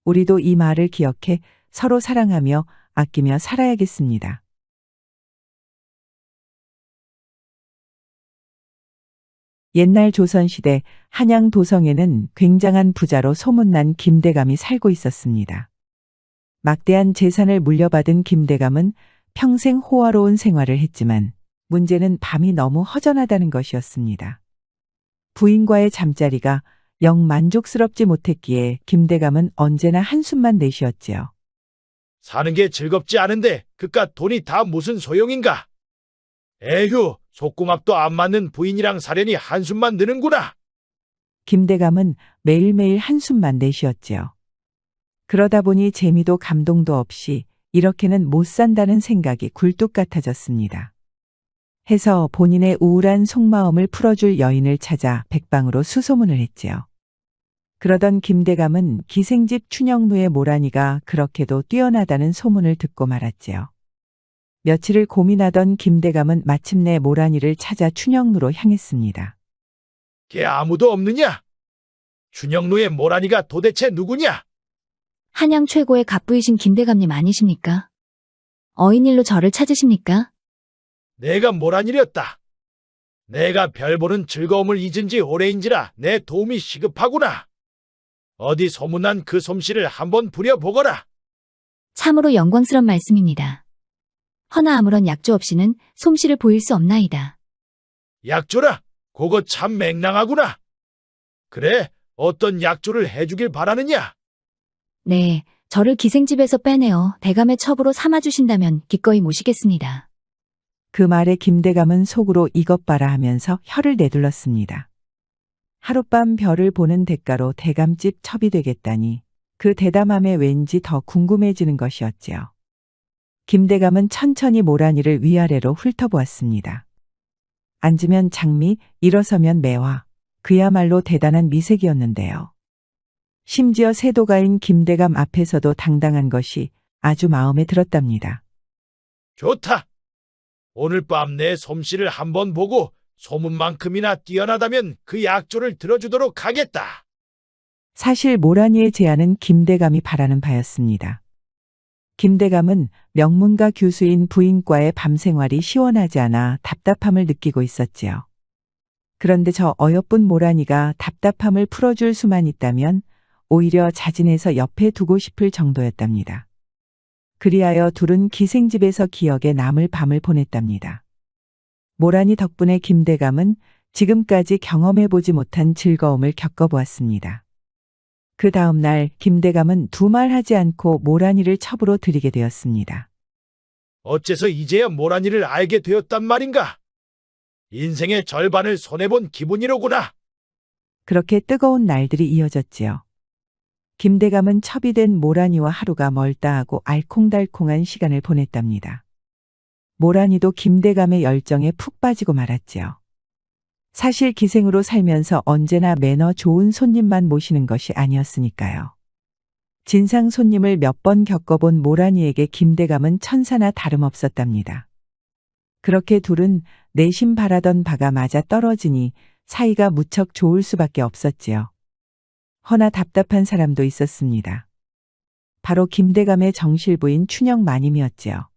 우리도 이 말을 기억해 서로 사랑하며 아끼며 살아야겠습니다. 옛날 조선시대 한양 도성에는 굉장한 부자로 소문난 김대감이 살고 있었습니다. 막대한 재산을 물려받은 김대감은 평생 호화로운 생활을 했지만 문제는 밤이 너무 허전하다는 것이었습니다. 부인과의 잠자리가 영 만족스럽지 못했기에 김대감은 언제나 한숨만 내쉬었지요. 사는 게 즐겁지 않은데 그깟 돈이 다 무슨 소용인가? 에휴, 속궁합도 안 맞는 부인이랑 사려니 한숨만 드는구나. 김대감은 매일매일 한숨만 내쉬었지요. 그러다 보니 재미도 감동도 없이 이렇게는 못 산다는 생각이 굴뚝 같아졌습니다. 해서 본인의 우울한 속마음을 풀어줄 여인을 찾아 백방으로 수소문을 했지요. 그러던 김대감은 기생집 춘영루의 모란이가 그렇게도 뛰어나다는 소문을 듣고 말았지요. 며칠을 고민하던 김대감은 마침내 모란이를 찾아 춘영루로 향했습니다. 걔 아무도 없느냐? 춘영루의 모란이가 도대체 누구냐? 한양 최고의 갑부이신 김대감님 아니십니까? 어인일로 저를 찾으십니까? 내가 모란이렸다. 내가 별 보는 즐거움을 잊은 지 오래인지라 내 도움이 시급하구나. 어디 소문난 그 솜씨를 한번 부려보거라. 참으로 영광스런 말씀입니다. 허나 아무런 약조 없이는 솜씨를 보일 수 없나이다. 약조라? 그거 참 맹랑하구나. 그래, 어떤 약조를 해주길 바라느냐? 네, 저를 기생집에서 빼내어 대감의 첩으로 삼아주신다면 기꺼이 모시겠습니다. 그 말에 김대감은 속으로 이것 봐라 하면서 혀를 내둘렀습니다. 하룻밤 별을 보는 대가로 대감집 첩이 되겠다니 그 대담함에 왠지 더 궁금해지는 것이었지요. 김대감은 천천히 모란이를 위아래로 훑어보았습니다. 앉으면 장미, 일어서면 매화, 그야말로 대단한 미색이었는데요. 심지어 세도가인 김대감 앞에서도 당당한 것이 아주 마음에 들었답니다. 좋다. 오늘 밤 내 솜씨를 한번 보고 소문만큼이나 뛰어나다면 그 약조를 들어주도록 하겠다. 사실 모란이의 제안은 김대감이 바라는 바였습니다. 김대감은 명문가 교수인 부인과의 밤 생활이 시원하지 않아 답답함을 느끼고 있었지요. 그런데 저 어여쁜 모란이가 답답함을 풀어줄 수만 있다면 오히려 자진해서 옆에 두고 싶을 정도였답니다. 그리하여 둘은 기생집에서 기억에 남을 밤을 보냈답니다. 모란이 덕분에 김대감은 지금까지 경험해보지 못한 즐거움을 겪어보았습니다. 그 다음 날 김대감은 두말하지 않고 모란이를 첩으로 들이게 되었습니다. 어째서 이제야 모란이를 알게 되었단 말인가? 인생의 절반을 손해본 기분이로구나. 그렇게 뜨거운 날들이 이어졌지요. 김대감은 첩이 된 모란이와 하루가 멀다하고 알콩달콩한 시간을 보냈답니다. 모란이도 김대감의 열정에 푹 빠지고 말았지요. 사실 기생으로 살면서 언제나 매너 좋은 손님만 모시는 것이 아니었으니까요. 진상 손님을 몇 번 겪어본 모란이에게 김대감은 천사나 다름없었답니다. 그렇게 둘은 내심 바라던 바가 맞아 떨어지니 사이가 무척 좋을 수밖에 없었지요. 허나 답답한 사람도 있었습니다. 바로 김대감의 정실부인 춘영 마님이었지요.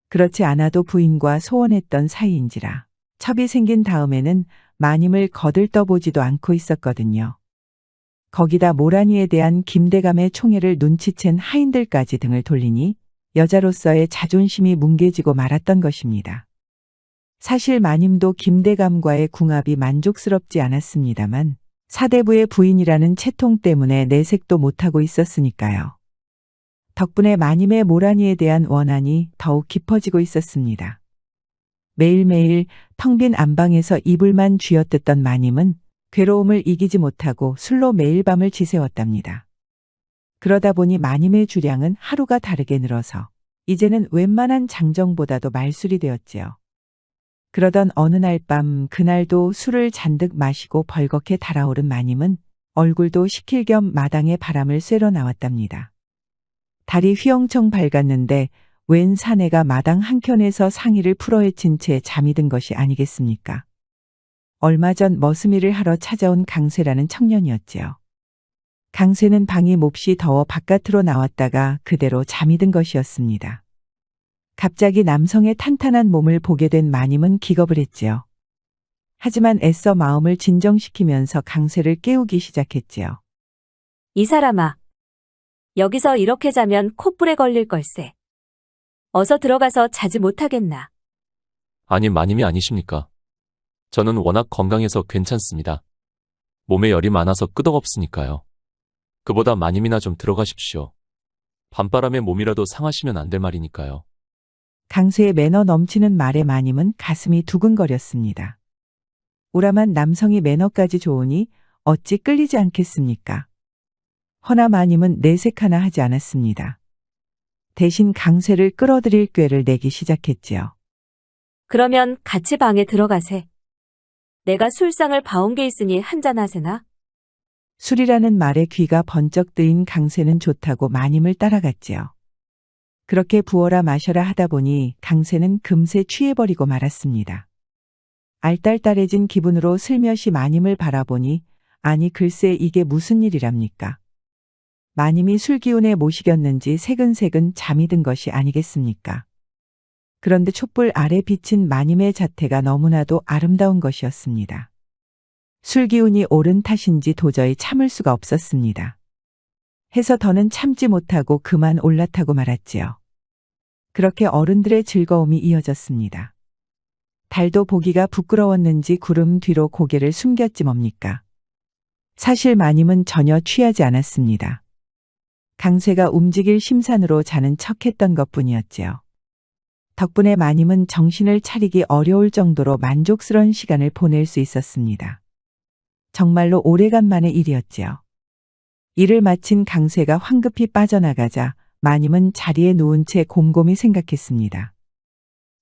그렇지 않아도 부인과 소원했던 사이인지라 첩이 생긴 다음에는 마님을 거들떠보지도 않고 있었거든요. 거기다 모란이에 대한 김대감의 총애를 눈치챈 하인들까지 등을 돌리니 여자로서의 자존심이 뭉개지고 말았던 것입니다. 사실 마님도 김대감과의 궁합이 만족스럽지 않았습니다만 사대부의 부인이라는 채통 때문에 내색도 못하고 있었으니까요. 덕분에 마님의 모란이에 대한 원한이 더욱 깊어지고 있었습니다. 매일매일 텅 빈 안방에서 이불만 쥐어뜯던 마님은 괴로움을 이기지 못하고 술로 매일 밤을 지새웠답니다. 그러다 보니 마님의 주량은 하루가 다르게 늘어서 이제는 웬만한 장정보다도 말술이 되었지요. 그러던 어느 날 밤 그날도 술을 잔뜩 마시고 벌겋게 달아오른 마님은 얼굴도 식힐 겸 마당에 바람을 쐬러 나왔답니다. 달이 휘영청 밝았는데 웬 사내가 마당 한켠에서 상의를 풀어헤친 채 잠이 든 것이 아니겠습니까? 얼마 전 머스미를 하러 찾아온 강세라는 청년이었지요. 강세는 방이 몹시 더워 바깥으로 나왔다가 그대로 잠이 든 것이었습니다. 갑자기 남성의 탄탄한 몸을 보게 된 마님은 기겁을 했지요. 하지만 애써 마음을 진정시키면서 강세를 깨우기 시작했지요. 이 사람아. 여기서 이렇게 자면 콧불에 걸릴 걸세. 어서 들어가서 자지 못하겠나. 아니 마님이 아니십니까? 저는 워낙 건강해서 괜찮습니다. 몸에 열이 많아서 끄덕없으니까요. 그보다 마님이나 좀 들어가십시오. 밤바람에 몸이라도 상하시면 안 될 말이니까요. 강세의 매너 넘치는 말에 마님은 가슴이 두근거렸습니다. 우람한 남성이 매너까지 좋으니 어찌 끌리지 않겠습니까? 허나 마님은 내색 하나 하지 않았습니다. 대신 강세를 끌어들일 꾀를 내기 시작했지요. 그러면 같이 방에 들어가세. 내가 술상을 봐온 게 있으니 한잔하세나? 술이라는 말에 귀가 번쩍 뜨인 강세는 좋다고 마님을 따라갔지요. 그렇게 부어라 마셔라 하다 보니 강세는 금세 취해버리고 말았습니다. 알딸딸해진 기분으로 슬며시 마님을 바라보니 아니 글쎄 이게 무슨 일이랍니까? 마님이 술기운에 못 이겼는지 새근새근 잠이 든 것이 아니겠습니까? 그런데 촛불 아래 비친 마님의 자태가 너무나도 아름다운 것이었습니다. 술기운이 오른 탓인지 도저히 참을 수가 없었습니다. 해서 더는 참지 못하고 그만 올라타고 말았지요. 그렇게 어른들의 즐거움이 이어졌습니다. 달도 보기가 부끄러웠는지 구름 뒤로 고개를 숨겼지 뭡니까? 사실 마님은 전혀 취하지 않았습니다. 강세가 움직일 심산으로 자는 척했던 것뿐이었지요. 덕분에 마님은 정신을 차리기 어려울 정도로 만족스러운 시간을 보낼 수 있었습니다. 정말로 오래간만의 일이었지요. 일을 마친 강세가 황급히 빠져나가자 마님은 자리에 누운 채 곰곰이 생각했습니다.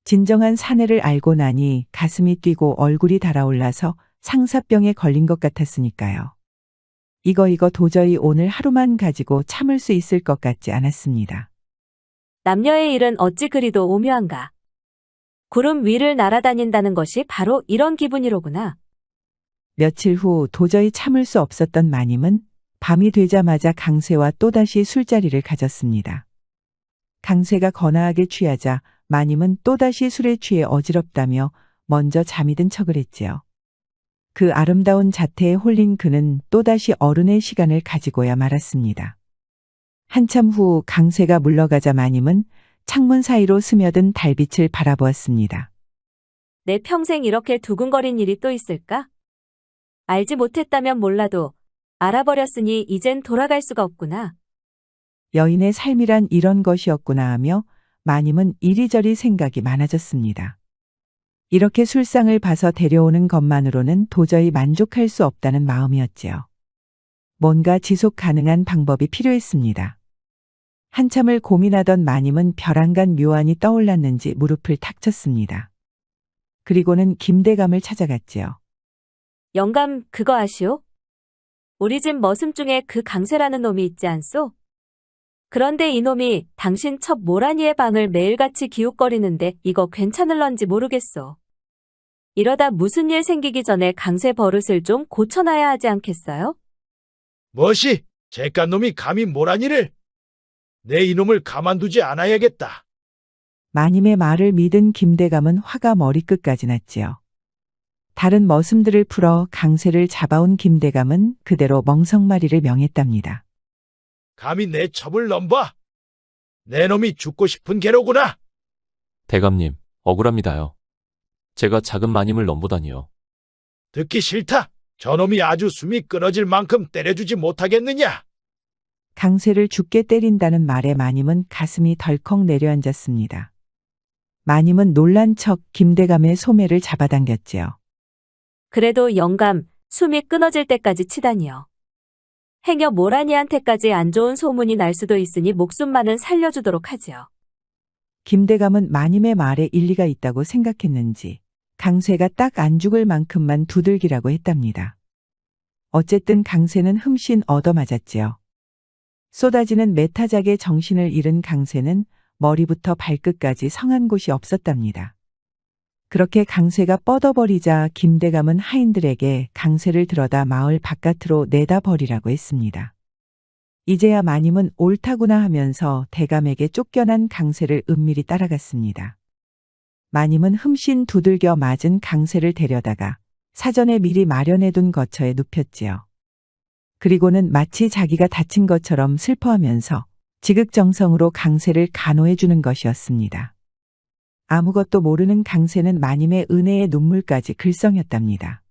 진정한 사내를 알고 나니 가슴이 뛰고 얼굴이 달아올라서 상사병에 걸린 것 같았으니까요. 이거 도저히 오늘 하루만 가지고 참을 수 있을 것 같지 않았습니다. 남녀의 일은 어찌 그리도 오묘한가. 구름 위를 날아다닌다는 것이 바로 이런 기분이로구나. 며칠 후 도저히 참을 수 없었던 마님은 밤이 되자마자 강세와 또다시 술자리를 가졌습니다. 강세가 거나하게 취하자 마님은 또다시 술에 취해 어지럽다며 먼저 잠이 든 척을 했지요. 그 아름다운 자태에 홀린 그는 또다시 어른의 시간을 가지고야 말았습니다. 한참 후 강세가 물러가자 마님은 창문 사이로 스며든 달빛을 바라보았습니다. 내 평생 이렇게 두근거린 일이 또 있을까? 알지 못했다면 몰라도 알아버렸으니 이젠 돌아갈 수가 없구나. 여인의 삶이란 이런 것이었구나 하며 마님은 이리저리 생각이 많아졌습니다. 이렇게 술상을 봐서 데려오는 것만으로는 도저히 만족할 수 없다는 마음이었지요. 뭔가 지속 가능한 방법이 필요했습니다. 한참을 고민하던 마님은 벼랑간 묘안이 떠올랐는지 무릎을 탁 쳤습니다. 그리고는 김대감을 찾아갔지요. 영감, 그거 아시오? 우리 집 머슴 중에 그 강세라는 놈이 있지 않소? 그런데 이놈이 당신 첩 모란이의 방을 매일같이 기웃거리는데 이거 괜찮을런지 모르겠소. 이러다 무슨 일 생기기 전에 강세 버릇을 좀 고쳐놔야 하지 않겠어요? 무엇이? 잿간놈이 감히 모란이를? 내 이놈을 가만두지 않아야겠다. 마님의 말을 믿은 김대감은 화가 머리끝까지 났지요. 다른 머슴들을 풀어 강세를 잡아온 김대감은 그대로 멍석마리를 명했답니다. 감히 내 첩을 넘봐? 내 놈이 죽고 싶은 개로구나. 대감님, 억울합니다요. 제가 작은 마님을 넘보다니요. 듣기 싫다. 저놈이 아주 숨이 끊어질 만큼 때려주지 못하겠느냐? 강세를 죽게 때린다는 말에 마님은 가슴이 덜컥 내려앉았습니다. 마님은 놀란 척 김대감의 소매를 잡아당겼지요. 그래도 영감, 숨이 끊어질 때까지 치다니요. 행여 모란이한테까지 안 좋은 소문이 날 수도 있으니 목숨만은 살려주도록 하지요. 김대감은 마님의 말에 일리가 있다고 생각했는지 강세가 딱 안 죽을 만큼만 두들기라고 했답니다. 어쨌든 강세는 흠씬 얻어맞았지요. 쏟아지는 메타작에 정신을 잃은 강세는 머리부터 발끝까지 성한 곳이 없었답니다. 그렇게 강세가 뻗어버리자 김대감은 하인들에게 강세를 들어다 마을 바깥으로 내다 버리라고 했습니다. 이제야 마님은 옳다구나 하면서 대감에게 쫓겨난 강세를 은밀히 따라갔습니다. 마님은 흠씬 두들겨 맞은 강세를 데려다가 사전에 미리 마련해둔 거처에 눕혔지요. 그리고는 마치 자기가 다친 것처럼 슬퍼하면서 지극정성으로 강세를 간호해주는 것이었습니다. 아무것도 모르는 강세는 마님의 은혜의 눈물까지 글썽였답니다.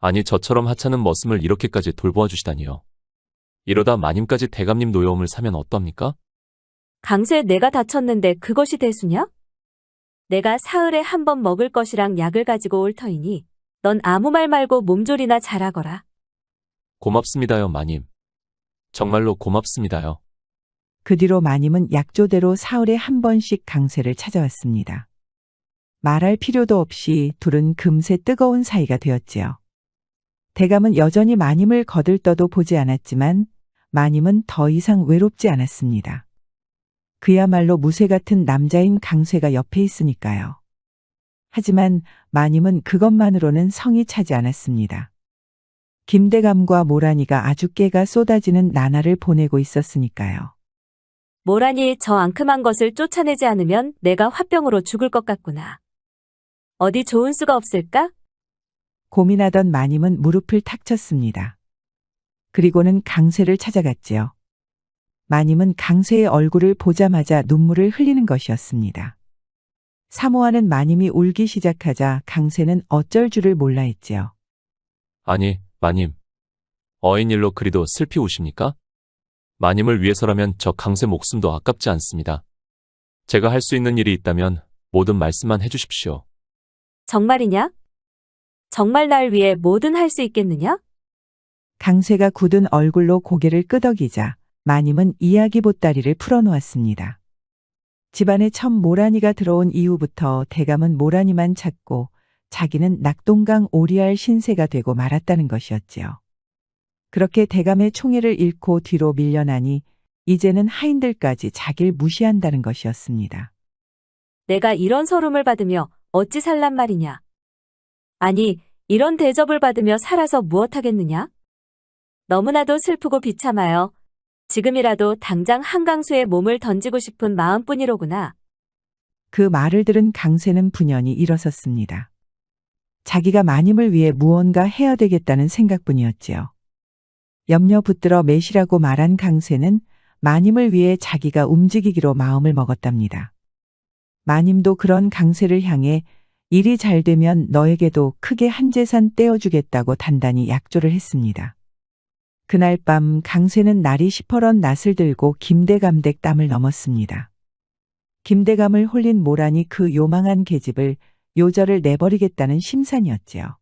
아니, 저처럼 하찮은 머슴을 이렇게까지 돌보아 주시다니요. 이러다 마님까지 대감님 노여움을 사면 어떡합니까? 강세, 내가 다쳤는데 그것이 대수냐? 내가 사흘에 한 번 먹을 것이랑 약을 가지고 올 터이니 넌 아무 말 말고 몸조리나 잘하거라. 고맙습니다요, 마님. 정말로 고맙습니다요. 그 뒤로 마님은 약조대로 사흘에 한 번씩 강세를 찾아왔습니다. 말할 필요도 없이 둘은 금세 뜨거운 사이가 되었지요. 대감은 여전히 마님을 거들떠도 보지 않았지만 마님은 더 이상 외롭지 않았습니다. 그야말로 무쇠 같은 남자인 강세가 옆에 있으니까요. 하지만 마님은 그것만으로는 성이 차지 않았습니다. 김대감과 모란이가 아주 깨가 쏟아지는 나날을 보내고 있었으니까요. 모란이 저 앙큼한 것을 쫓아내지 않으면 내가 화병으로 죽을 것 같구나. 어디 좋은 수가 없을까? 고민하던 마님은 무릎을 탁 쳤습니다. 그리고는 강세를 찾아갔지요. 마님은 강세의 얼굴을 보자마자 눈물을 흘리는 것이었습니다. 사모하는 마님이 울기 시작하자 강세는 어쩔 줄을 몰라 했지요. 아니, 마님. 어인 일로 그리도 슬피 우십니까? 마님을 위해서라면 저 강세 목숨도 아깝지 않습니다. 제가 할 수 있는 일이 있다면 모든 말씀만 해주십시오. 정말이냐? 정말 날 위해 뭐든 할 수 있겠느냐? 강세가 굳은 얼굴로 고개를 끄덕이자 마님은 이야기 보따리를 풀어놓았습니다. 집안에 첫 모란이가 들어온 이후부터 대감은 모란이만 찾고 자기는 낙동강 오리알 신세가 되고 말았다는 것이었지요. 그렇게 대감의 총애를 잃고 뒤로 밀려나니 이제는 하인들까지 자기를 무시한다는 것이었습니다. 내가 이런 서름을 받으며 어찌 살란 말이냐? 아니, 이런 대접을 받으며 살아서 무엇하겠느냐? 너무나도 슬프고 비참하여 지금이라도 당장 한강수에 몸을 던지고 싶은 마음뿐이로구나. 그 말을 들은 강세는 분연히 일어섰습니다. 자기가 마님을 위해 무언가 해야 되겠다는 생각뿐이었지요. 염려 붙들어 매시라고 말한 강세는 마님을 위해 자기가 움직이기로 마음을 먹었답니다. 마님도 그런 강세를 향해 일이 잘 되면 너에게도 크게 한 재산 떼어주겠다고 단단히 약조를 했습니다. 그날 밤 강세는 날이 시퍼런 낫을 들고 김대감댁 땀을 넘었습니다. 김대감을 홀린 모란이 그 요망한 계집을 요절을 내버리겠다는 심산이었지요.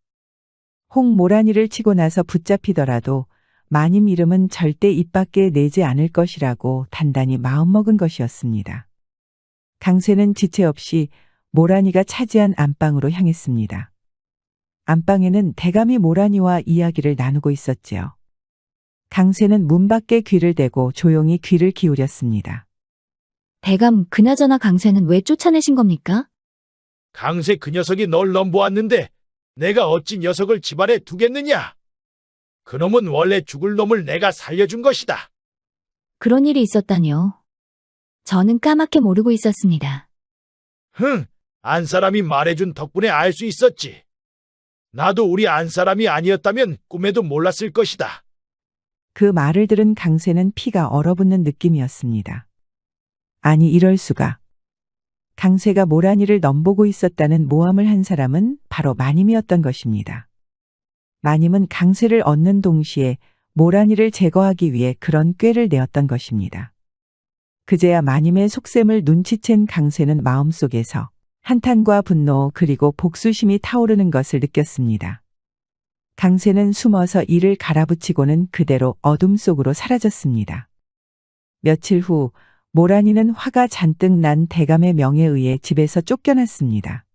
홍 모란이를 치고 나서 붙잡히더라도 마님 이름은 절대 입 밖에 내지 않을 것이라고 단단히 마음먹은 것이었습니다. 강세는 지체 없이 모란이가 차지한 안방으로 향했습니다. 안방에는 대감이 모란이와 이야기를 나누고 있었지요. 강세는 문 밖에 귀를 대고 조용히 귀를 기울였습니다. 대감, 그나저나 강세는 왜 쫓아내신 겁니까? 강세 그 녀석이 널 넘보았는데 내가 어찌 녀석을 집안에 두겠느냐? 그놈은 원래 죽을 놈을 내가 살려준 것이다. 그런 일이 있었다니요. 저는 까맣게 모르고 있었습니다. 안사람이 말해준 덕분에 알 수 있었지. 나도 우리 안사람이 아니었다면 꿈에도 몰랐을 것이다. 그 말을 들은 강세는 피가 얼어붙는 느낌이었습니다. 아니, 이럴 수가. 강세가 모란이를 넘보고 있었다는 모함을 한 사람은 바로 마님이었던 것입니다. 마님은 강세를 얻는 동시에 모란이를 제거하기 위해 그런 꾀를 내었던 것입니다. 그제야 마님의 속셈을 눈치챈 강세는 마음속에서 한탄과 분노 그리고 복수심이 타오르는 것을 느꼈습니다. 강세는 숨어서 이를 갈아붙이고는 그대로 어둠 속으로 사라졌습니다. 며칠 후 모란이는 화가 잔뜩 난 대감의 명에 의해 집에서 쫓겨났습니다.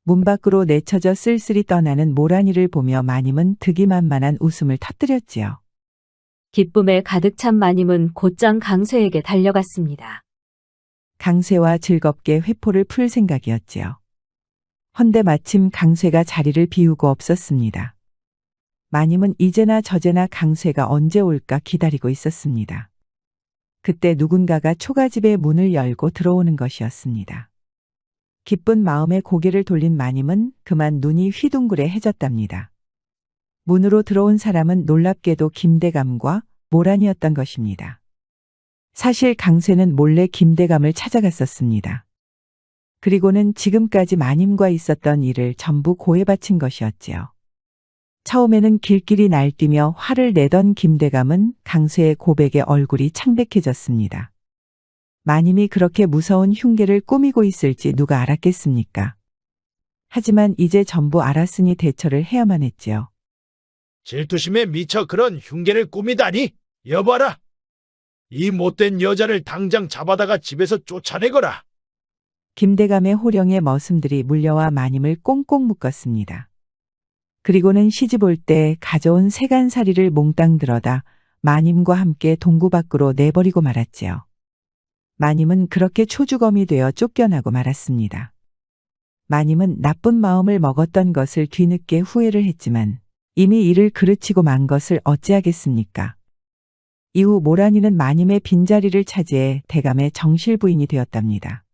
문 밖으로 내쳐져 쓸쓸히 떠나는 모란이를 보며 마님은 득이만만한 웃음을 터뜨렸지요. 기쁨에 가득 찬 마님은 곧장 강세에게 달려갔습니다. 강세와 즐겁게 회포를 풀 생각이었지요. 헌데 마침 강세가 자리를 비우고 없었습니다. 마님은 이제나 저제나 강세가 언제 올까 기다리고 있었습니다. 그때 누군가가 초가집의 문을 열고 들어오는 것이었습니다. 기쁜 마음에 고개를 돌린 마님은 그만 눈이 휘둥그레해졌답니다. 문으로 들어온 사람은 놀랍게도 김대감과 모란이었던 것입니다. 사실 강세는 몰래 김대감을 찾아갔었습니다. 그리고는 지금까지 마님과 있었던 일을 전부 고해 바친 것이었지요. 처음에는 길길이 날뛰며 화를 내던 김대감은 강세의 고백에 얼굴이 창백해졌습니다. 마님이 그렇게 무서운 흉계를 꾸미고 있을지 누가 알았겠습니까? 하지만 이제 전부 알았으니 대처를 해야만 했지요. 질투심에 미쳐 그런 흉계를 꾸미다니? 여봐라. 이 못된 여자를 당장 잡아다가 집에서 쫓아내거라. 김대감의 호령의 머슴들이 물려와 마님을 꽁꽁 묶었습니다. 그리고는 시집 올 때 가져온 세간살이를 몽땅 들어다 마님과 함께 동구 밖으로 내버리고 말았지요. 마님은 그렇게 초주검이 되어 쫓겨나고 말았습니다. 마님은 나쁜 마음을 먹었던 것을 뒤늦게 후회를 했지만 이미 이를 그르치고 만 것을 어찌하겠습니까? 이후 모란이는 마님의 빈자리를 차지해 대감의 정실 부인이 되었답니다.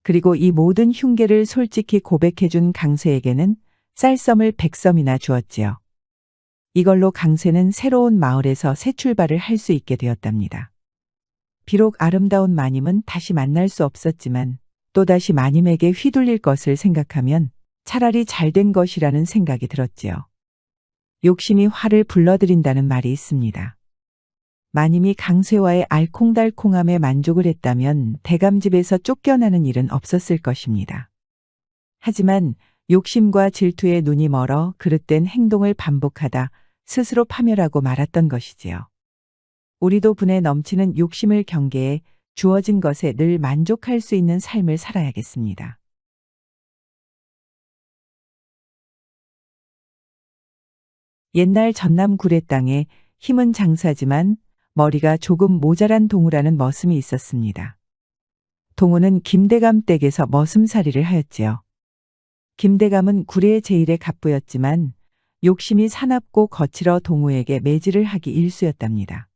그리고 이 모든 흉계를 솔직히 고백해준 강세에게는 쌀섬을 100섬이나 주었지요. 이걸로 강세는 새로운 마을에서 새 출발을 할 수 있게 되었답니다. 비록 아름다운 마님은 다시 만날 수 없었지만 또다시 마님에게 휘둘릴 것을 생각하면 차라리 잘된 것이라는 생각이 들었지요. 욕심이 화를 불러들인다는 말이 있습니다. 마님이 강세와의 알콩달콩함에 만족을 했다면 대감집에서 쫓겨나는 일은 없었을 것입니다. 하지만 욕심과 질투에 눈이 멀어 그릇된 행동을 반복하다 스스로 파멸하고 말았던 것이지요. 우리도 분에 넘치는 욕심을 경계해 주어진 것에 늘 만족할 수 있는 삶을 살아야겠습니다. 옛날 전남 구례 땅에 힘은 장사지만 머리가 조금 모자란 동우라는 머슴이 있었습니다. 동우는 김대감 댁에서 머슴살이를 하였지요. 김대감은 구례의 제1의 갑부였지만 욕심이 사납고 거칠어 동우에게 매질을 하기 일쑤였답니다.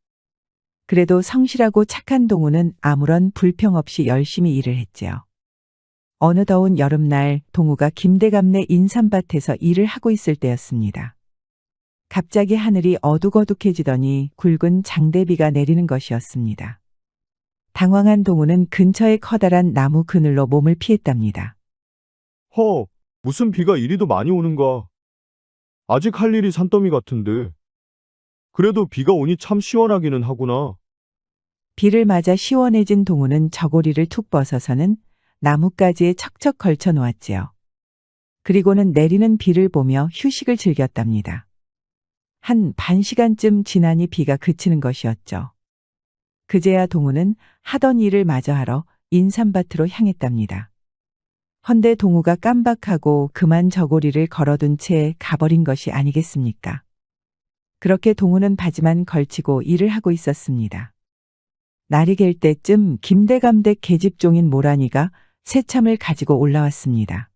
그래도 성실하고 착한 동우는 아무런 불평 없이 열심히 일을 했지요. 어느 더운 여름날 동우가 김대감네 인삼밭에서 일을 하고 있을 때였습니다. 갑자기 하늘이 어둑어둑해지더니 굵은 장대비가 내리는 것이었습니다. 당황한 동우는 근처의 커다란 나무 그늘로 몸을 피했답니다. 무슨 비가 이리도 많이 오는가. 아직 할 일이 산더미 같은데. 그래도 비가 오니 참 시원하기는 하구나. 비를 맞아 시원해진 동우는 저고리를 툭 벗어서는 나뭇가지에 척척 걸쳐 놓았지요. 그리고는 내리는 비를 보며 휴식을 즐겼답니다. 한 반시간쯤 지나니 비가 그치는 것이었죠. 그제야 동우는 하던 일을 마저 하러 인삼밭으로 향했답니다. 헌데 동우가 깜박하고 그만 저고리를 걸어둔 채 가버린 것이 아니겠습니까? 그렇게 동우는 바지만 걸치고 일을 하고 있었습니다. 날이 갤 때쯤 김대감댁 계집종인 모란이가 새참을 가지고 올라왔습니다.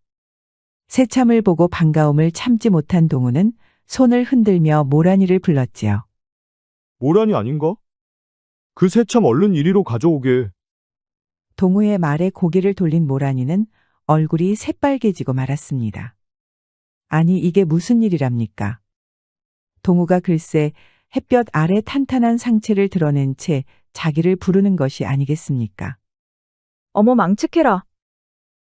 새참을 보고 반가움을 참지 못한 동우는 손을 흔들며 모란이를 불렀지요. 모란이 아닌가? 그 새참 얼른 이리로 가져오게. 동우의 말에 고개를 돌린 모란이는 얼굴이 새빨개지고 말았습니다. 아니 이게 무슨 일이랍니까? 동우가 글쎄 햇볕 아래 탄탄한 상체를 드러낸 채 자기를 부르는 것이 아니겠습니까? 어머 망측해라.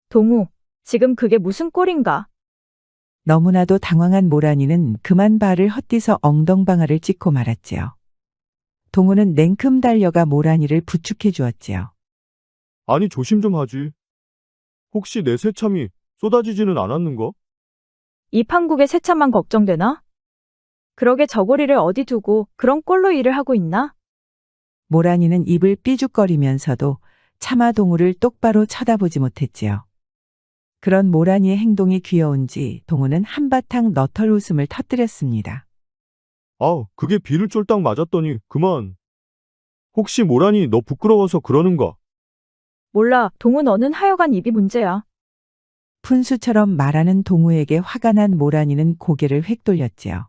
동우, 지금 그게 무슨 꼴인가? 너무나도 당황한 모란이는 그만 발을 헛디서 엉덩방아를 찍고 말았지요. 동우는 냉큼 달려가 모란이를 부축해 주었지요. 아니 조심 좀 하지. 혹시 내 새참이 쏟아지지는 않았는가? 이 판국의 새참만 걱정되나? 그러게 저고리를 어디 두고 그런 꼴로 일을 하고 있나? 모란이는 입을 삐죽거리면서도 차마 동우를 똑바로 쳐다보지 못했지요. 그런 모란이의 행동이 귀여운지 동우는 한바탕 너털 웃음을 터뜨렸습니다. 아, 그게 비를 쫄딱 맞았더니 그만. 혹시 모란이 너 부끄러워서 그러는가? 몰라, 동우 너는 하여간 입이 문제야. 푼수처럼 말하는 동우에게 화가 난 모란이는 고개를 획 돌렸지요.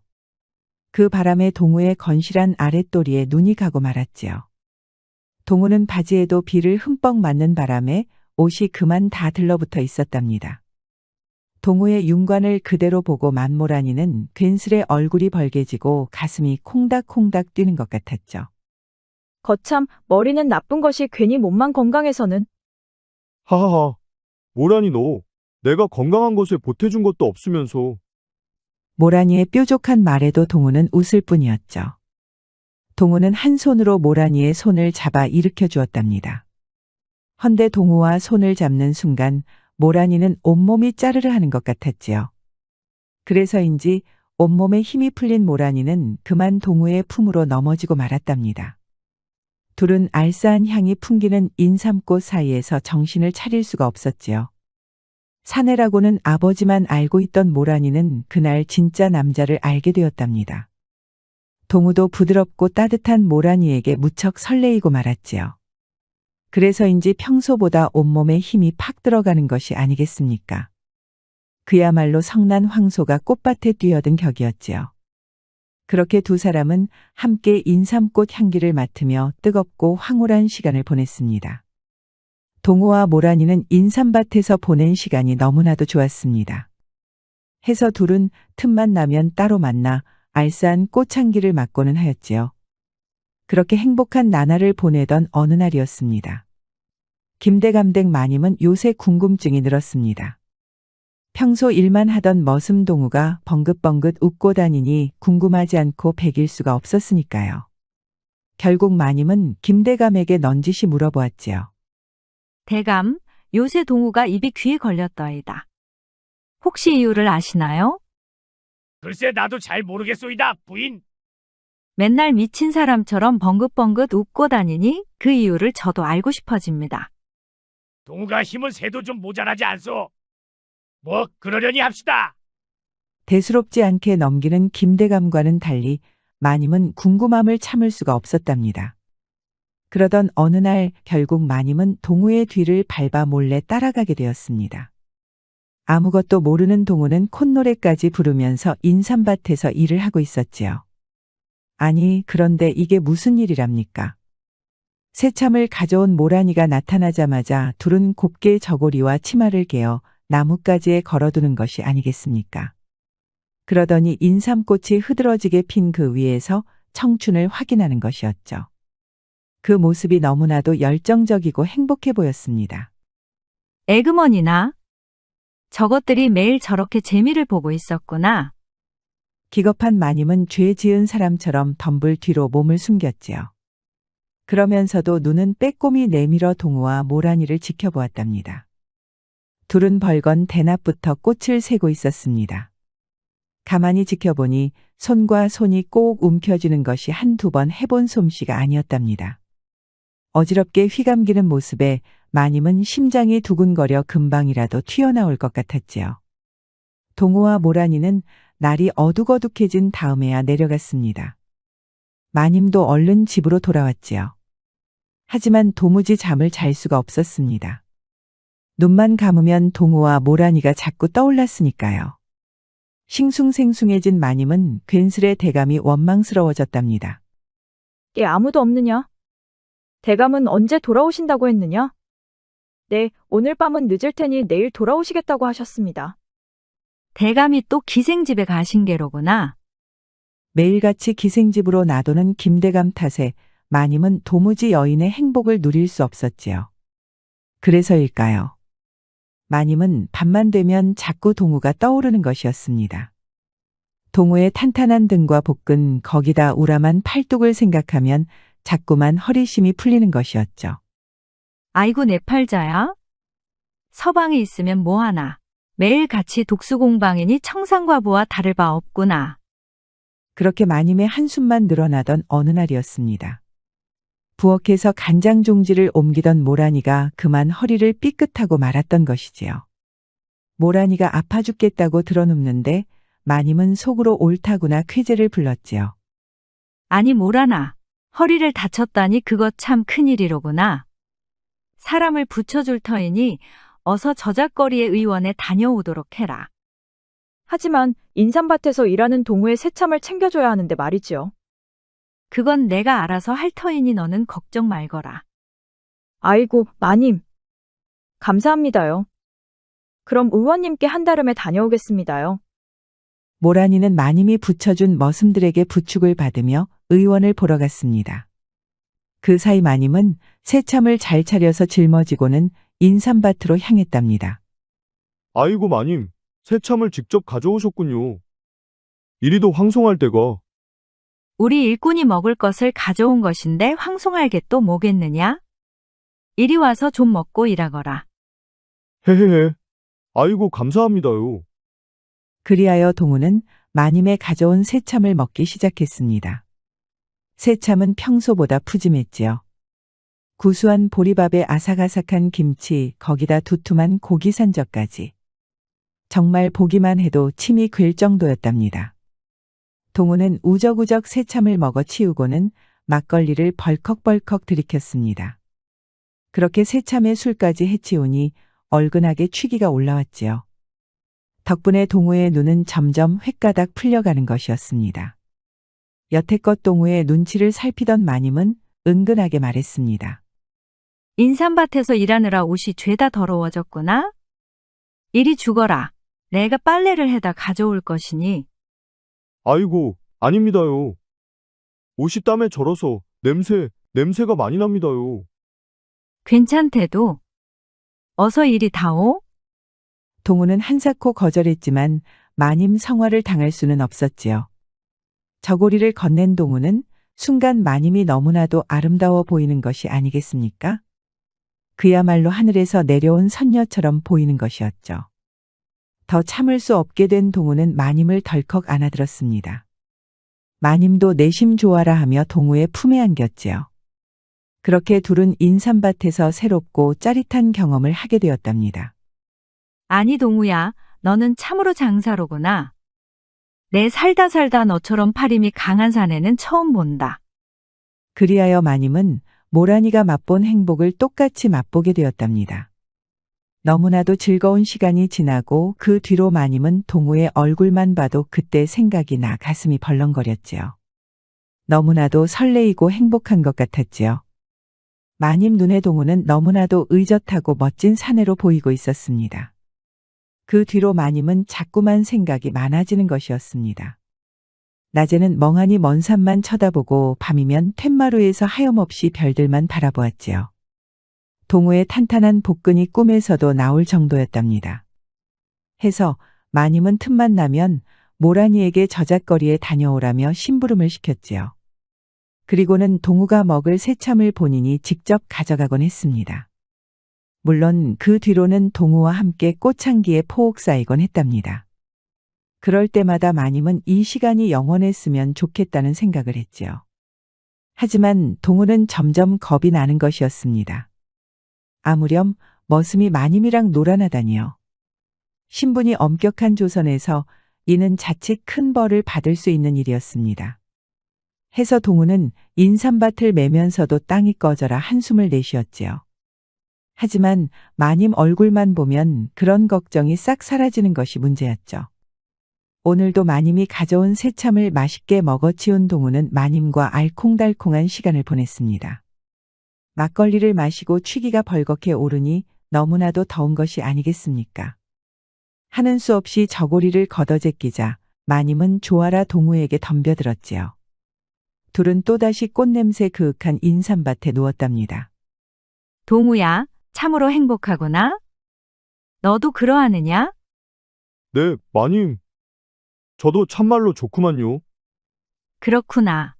그 바람에 동우의 건실한 아랫도리에 눈이 가고 말았지요. 동우는 바지에도 비를 흠뻑 맞는 바람에 옷이 그만 다 들러붙어 있었답니다. 동우의 윤관을 그대로 보고 만모란이는 괜스레 얼굴이 벌개지고 가슴이 콩닥콩닥 뛰는 것 같았죠. 거참, 머리는 나쁜 것이 괜히 몸만 건강해서는. 하하하. 모란이 너, 내가 건강한 것에 보태준 것도 없으면서. 모란이의 뾰족한 말에도 동우는 웃을 뿐이었죠. 동우는 한 손으로 모란이의 손을 잡아 일으켜 주었답니다. 헌데 동우와 손을 잡는 순간 모란이는 온몸이 짜르르 하는 것 같았지요. 그래서인지 온몸에 힘이 풀린 모란이는 그만 동우의 품으로 넘어지고 말았답니다. 둘은 알싸한 향이 풍기는 인삼꽃 사이에서 정신을 차릴 수가 없었지요. 사내라고는 아버지만 알고 있던 모란이는 그날 진짜 남자를 알게 되었답니다. 동우도 부드럽고 따뜻한 모란이에게 무척 설레이고 말았지요. 그래서인지 평소보다 온몸에 힘이 팍 들어가는 것이 아니겠습니까? 그야말로 성난 황소가 꽃밭에 뛰어든 격이었지요. 그렇게 두 사람은 함께 인삼꽃 향기를 맡으며 뜨겁고 황홀한 시간을 보냈습니다. 동우와 모란이는 인삼밭에서 보낸 시간이 너무나도 좋았습니다. 해서 둘은 틈만 나면 따로 만나 알싸한 꽃향기를 맡고는 하였지요. 그렇게 행복한 나날을 보내던 어느 날이었습니다. 김대감댁 마님은 요새 궁금증이 늘었습니다. 평소 일만 하던 머슴 동우가 벙긋벙긋 웃고 다니니 궁금하지 않고 배길 수가 없었으니까요. 결국 마님은 김대감에게 넌지시 물어보았지요. 대감, 요새 동우가 입이 귀에 걸렸더이다. 혹시 이유를 아시나요? 글쎄 나도 잘 모르겠소이다, 부인. 맨날 미친 사람처럼 벙긋벙긋 웃고 다니니 그 이유를 저도 알고 싶어집니다. 동우가 힘은 새도 좀 모자라지 않소. 뭐 그러려니 합시다. 대수롭지 않게 넘기는 김대감과는 달리 마님은 궁금함을 참을 수가 없었답니다. 그러던 어느 날 결국 마님은 동우의 뒤를 밟아 몰래 따라가게 되었습니다. 아무것도 모르는 동우는 콧노래까지 부르면서 인삼밭에서 일을 하고 있었지요. 아니, 그런데 이게 무슨 일이랍니까? 새참을 가져온 모란이가 나타나자마자 둘은 곱게 저고리와 치마를 개어 나뭇가지에 걸어두는 것이 아니겠습니까? 그러더니 인삼꽃이 흐드러지게 핀 그 위에서 청춘을 확인하는 것이었죠. 그 모습이 너무나도 열정적이고 행복해 보였습니다. 에그머니나. 저것들이 매일 저렇게 재미를 보고 있었구나. 기겁한 마님은 죄 지은 사람처럼 덤불 뒤로 몸을 숨겼지요. 그러면서도 눈은 빼꼼히 내밀어 동우와 모란이를 지켜보았답니다. 둘은 벌건 대낮부터 꽃을 세고 있었습니다. 가만히 지켜보니 손과 손이 꼭 움켜쥐는 것이 한두 번 해본 솜씨가 아니었답니다. 어지럽게 휘감기는 모습에 마님은 심장이 두근거려 금방이라도 튀어나올 것 같았지요. 동우와 모란이는 날이 어둑어둑해진 다음에야 내려갔습니다. 마님도 얼른 집으로 돌아왔지요. 하지만 도무지 잠을 잘 수가 없었습니다. 눈만 감으면 동우와 모란이가 자꾸 떠올랐으니까요. 싱숭생숭해진 마님은 괜스레 대감이 원망스러워졌답니다. 얘 아무도 없느냐? 대감은 언제 돌아오신다고 했느냐? 네, 오늘 밤은 늦을 테니 내일 돌아오시겠다고 하셨습니다. 대감이 또 기생집에 가신 게로구나. 매일같이 기생집으로 나도는 김대감 탓에 마님은 도무지 여인의 행복을 누릴 수 없었지요. 그래서일까요? 마님은 밤만 되면 자꾸 동우가 떠오르는 것이었습니다. 동우의 탄탄한 등과 복근 거기다 우람한 팔뚝을 생각하면 자꾸만 허리심이 풀리는 것이었죠. 아이고 내 팔자야. 서방에 있으면 뭐하나. 매일 같이 독수공방이니 청산과부와 다를 바 없구나. 그렇게 마님의 한숨만 늘어나던 어느 날이었습니다. 부엌에서 간장 종지를 옮기던 모란이가 그만 허리를 삐끗하고 말았던 것이지요. 모란이가 아파 죽겠다고 드러눕는데 마님은 속으로 옳다구나 쾌재를 불렀지요. 아니 뭐라나. 허리를 다쳤다니 그것 참 큰일이로구나. 사람을 붙여줄 터이니 어서 저작거리의 의원에 다녀오도록 해라. 하지만 인삼밭에서 일하는 동우의 새참을 챙겨줘야 하는데 말이지요. 그건 내가 알아서 할 터이니 너는 걱정 말거라. 아이고, 마님. 감사합니다요. 그럼 의원님께 한달음에 다녀오겠습니다요. 모란이는 마님이 붙여준 머슴들에게 부축을 받으며 의원을 보러 갔습니다. 그 사이 마님은 새참을 잘 차려서 짊어지고는 인삼밭으로 향했답니다. 아이고 마님, 새참을 직접 가져오셨군요. 이리도 황송할 때가. 우리 일꾼이 먹을 것을 가져온 것인데 황송할 게 또 뭐겠느냐? 이리 와서 좀 먹고 일하거라. 헤헤헤. 아이고 감사합니다요. 그리하여 동우는 마님의 가져온 새참을 먹기 시작했습니다. 새참은 평소보다 푸짐했지요. 구수한 보리밥에 아삭아삭한 김치, 거기다 두툼한 고기 산적까지. 정말 보기만 해도 침이 괴일 정도였답니다. 동우는 우적우적 새참을 먹어 치우고는 막걸리를 벌컥벌컥 들이켰습니다. 그렇게 새참의 술까지 해치우니 얼근하게 취기가 올라왔지요. 덕분에 동우의 눈은 점점 횟가닥 풀려가는 것이었습니다. 여태껏 동우의 눈치를 살피던 마님은 은근하게 말했습니다. 인삼밭에서 일하느라 옷이 죄다 더러워졌구나? 이리 죽어라. 내가 빨래를 해다 가져올 것이니. 아이고, 아닙니다요. 옷이 땀에 절어서 냄새가 많이 납니다요. 괜찮대도. 어서 이리 다오. 동우는 한사코 거절했지만 마님 성화를 당할 수는 없었지요. 저고리를 건넨 동우는 순간 마님이 너무나도 아름다워 보이는 것이 아니겠습니까? 그야말로 하늘에서 내려온 선녀처럼 보이는 것이었죠. 더 참을 수 없게 된 동우는 마님을 덜컥 안아들었습니다. 마님도 내심 좋아라 하며 동우의 품에 안겼지요. 그렇게 둘은 인삼밭에서 새롭고 짜릿한 경험을 하게 되었답니다. 아니 동우야, 너는 참으로 장사로구나. 내 살다 너처럼 팔힘이 강한 사내는 처음 본다. 그리하여 마님은 모란이가 맛본 행복을 똑같이 맛보게 되었답니다. 너무나도 즐거운 시간이 지나고 그 뒤로 마님은 동우의 얼굴만 봐도 그때 생각이 나 가슴이 벌렁거렸지요. 너무나도 설레이고 행복한 것 같았지요. 마님 눈에 동우는 너무나도 의젓하고 멋진 사내로 보이고 있었습니다. 그 뒤로 마님은 자꾸만 생각이 많아지는 것이었습니다. 낮에는 멍하니 먼 산만 쳐다보고 밤이면 툇마루에서 하염없이 별들만 바라보았지요. 동우의 탄탄한 복근이 꿈에서도 나올 정도였답니다. 해서 마님은 틈만 나면 모란이에게 저잣거리에 다녀오라며 심부름을 시켰지요. 그리고는 동우가 먹을 새참을 본인이 직접 가져가곤 했습니다. 물론 그 뒤로는 동우와 함께 꽃향기에 포옥 쌓이곤 했답니다. 그럴 때마다 마님은 이 시간이 영원했으면 좋겠다는 생각을 했지요. 하지만 동우는 점점 겁이 나는 것이었습니다. 아무렴 머슴이 마님이랑 놀아나다니요. 신분이 엄격한 조선에서 이는 자칫 큰 벌을 받을 수 있는 일이었습니다. 해서 동우는 인삼밭을 매면서도 땅이 꺼져라 한숨을 내쉬었지요. 하지만 마님 얼굴만 보면 그런 걱정이 싹 사라지는 것이 문제였죠. 오늘도 마님이 가져온 새참을 맛있게 먹어치운 동우는 마님과 알콩달콩한 시간을 보냈습니다. 막걸리를 마시고 취기가 벌겋게 오르니 너무나도 더운 것이 아니겠습니까? 하는 수 없이 저고리를 걷어제끼자 마님은 좋아라 동우에게 덤벼들었지요. 둘은 또다시 꽃냄새 그윽한 인삼밭에 누웠답니다. 동우야, 참으로 행복하구나. 너도 그러하느냐? 네, 마님. 저도 참말로 좋구만요. 그렇구나.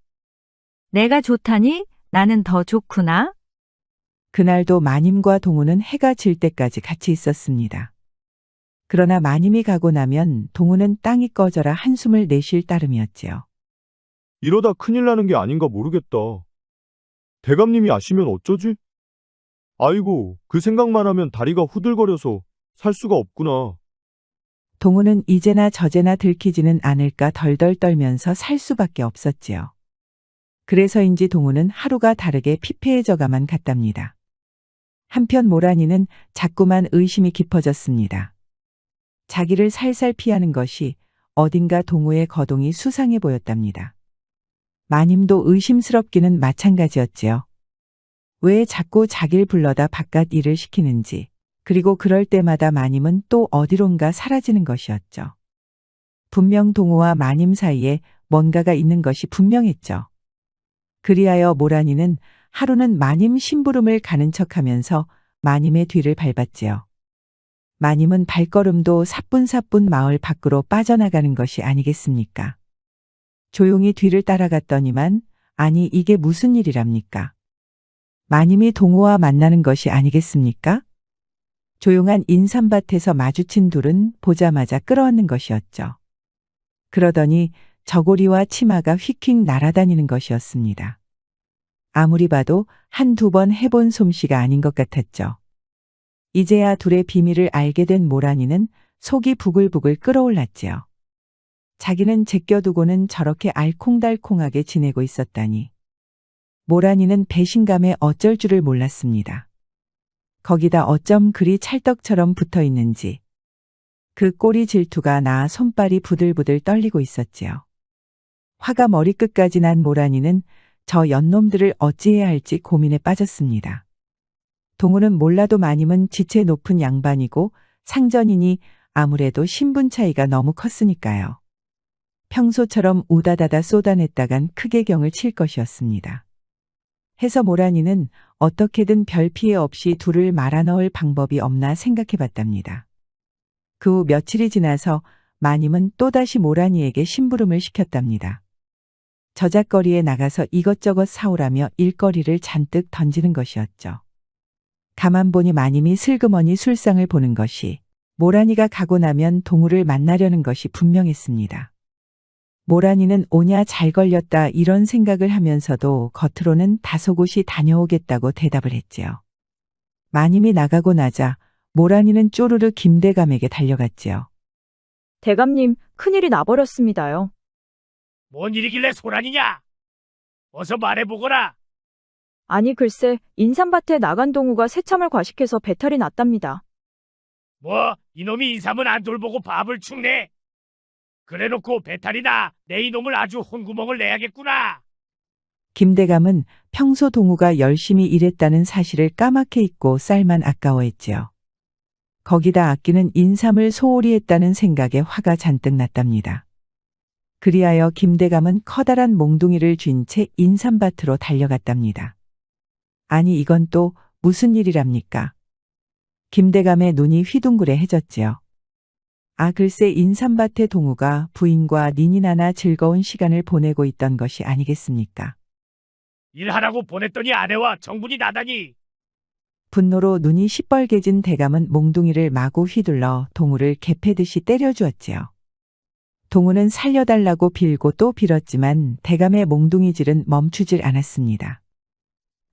내가 좋다니 나는 더 좋구나. 그날도 마님과 동우는 해가 질 때까지 같이 있었습니다. 그러나 마님이 가고 나면 동우는 땅이 꺼져라 한숨을 내쉴 따름이었지요. 이러다 큰일 나는 게 아닌가 모르겠다. 대감님이 아시면 어쩌지? 아이고, 그 생각만 하면 다리가 후들거려서 살 수가 없구나. 동우는 이제나 저제나 들키지는 않을까 덜덜 떨면서 살 수밖에 없었지요. 그래서인지 동우는 하루가 다르게 피폐해져가만 갔답니다. 한편 모란이는 자꾸만 의심이 깊어졌습니다. 자기를 살살 피하는 것이 어딘가 동우의 거동이 수상해 보였답니다. 마님도 의심스럽기는 마찬가지였지요. 왜 자꾸 자기를 불러다 바깥 일을 시키는지, 그리고 그럴 때마다 마님은 또 어디론가 사라지는 것이었죠. 분명 동우와 마님 사이에 뭔가가 있는 것이 분명했죠. 그리하여 모란이는 하루는 마님 심부름을 가는 척하면서 마님의 뒤를 밟았지요. 마님은 발걸음도 사뿐사뿐 마을 밖으로 빠져나가는 것이 아니겠습니까? 조용히 뒤를 따라갔더니만 아니 이게 무슨 일이랍니까? 마님이 동우와 만나는 것이 아니겠습니까? 조용한 인삼밭에서 마주친 둘은 보자마자 끌어안는 것이었죠. 그러더니 저고리와 치마가 휙휙 날아다니는 것이었습니다. 아무리 봐도 한두 번 해본 솜씨가 아닌 것 같았죠. 이제야 둘의 비밀을 알게 된 모란이는 속이 부글부글 끓어올랐지요. 자기는 제껴두고는 저렇게 알콩달콩하게 지내고 있었다니. 모란이는 배신감에 어쩔 줄을 몰랐습니다. 거기다 어쩜 그리 찰떡처럼 붙어 있는지. 그 꼬리 질투가 나 손발이 부들부들 떨리고 있었지요. 화가 머리끝까지 난 모란이는 저 연놈들을 어찌해야 할지 고민에 빠졌습니다. 동우는 몰라도 마님은 지체 높은 양반이고 상전이니 아무래도 신분 차이가 너무 컸으니까요. 평소처럼 우다다다 쏟아냈다간 크게 경을 칠 것이었습니다. 해서 모란이는 어떻게든 별 피해 없이 둘을 말아넣을 방법이 없나 생각해봤답니다. 그 후 며칠이 지나서 마님은 또다시 모란이에게 심부름을 시켰답니다. 저작거리에 나가서 이것저것 사오라며 일거리를 잔뜩 던지는 것이었죠. 가만 보니 마님이 슬그머니 술상을 보는 것이 모란이가 가고 나면 동우를 만나려는 것이 분명했습니다. 모란이는 오냐 잘 걸렸다 이런 생각을 하면서도 겉으로는 다소곳이 다녀오겠다고 대답을 했지요. 마님이 나가고 나자 모란이는 쪼르르 김대감에게 달려갔지요. 대감님, 큰일이 나버렸습니다요. 뭔 일이길래 소란이냐? 어서 말해보거라. 아니 글쎄, 인삼밭에 나간 동우가 새참을 과식해서 배탈이 났답니다. 뭐 이놈이 인삼은 안 돌보고 밥을 축내? 그래놓고 배탈이 나 내 이놈을 아주 혼구멍을 내야겠구나. 김대감은 평소 동우가 열심히 일했다는 사실을 까맣게 잊고 쌀만 아까워했지요. 거기다 아끼는 인삼을 소홀히 했다는 생각에 화가 잔뜩 났답니다. 그리하여 김대감은 커다란 몽둥이를 쥔 채 인삼밭으로 달려갔답니다. 아니 이건 또 무슨 일이랍니까? 김대감의 눈이 휘둥그레해졌지요. 아 글쎄 인삼밭의 동우가 부인과 니니나나 즐거운 시간을 보내고 있던 것이 아니겠습니까? 일하라고 보냈더니 아내와 정분이 나다니. 분노로 눈이 시뻘개진 대감은 몽둥이를 마구 휘둘러 동우를 개패듯이 때려주었지요. 동우는 살려달라고 빌고 또 빌었지만 대감의 몽둥이질은 멈추질 않았습니다.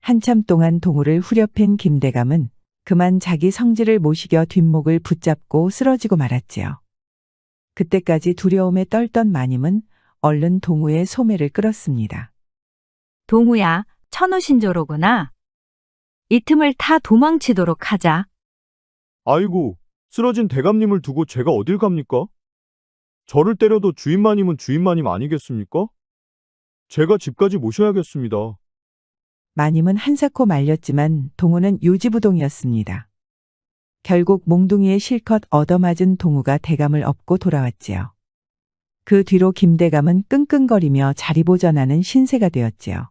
한참 동안 동우를 후려팬 김대감은 그만 자기 성질을 모시겨 뒷목을 붙잡고 쓰러지고 말았지요. 그때까지 두려움에 떨던 마님은 얼른 동우의 소매를 끌었습니다. 동우야, 천우신조로구나. 이 틈을 타 도망치도록 하자. 아이고, 쓰러진 대감님을 두고 제가 어딜 갑니까? 저를 때려도 주인마님은 주인마님 아니겠습니까? 제가 집까지 모셔야겠습니다. 마님은 한사코 말렸지만 동우는 요지부동이었습니다. 결국 몽둥이에 실컷 얻어맞은 동우가 대감을 업고 돌아왔지요. 그 뒤로 김대감은 끙끙거리며 자리보전하는 신세가 되었지요.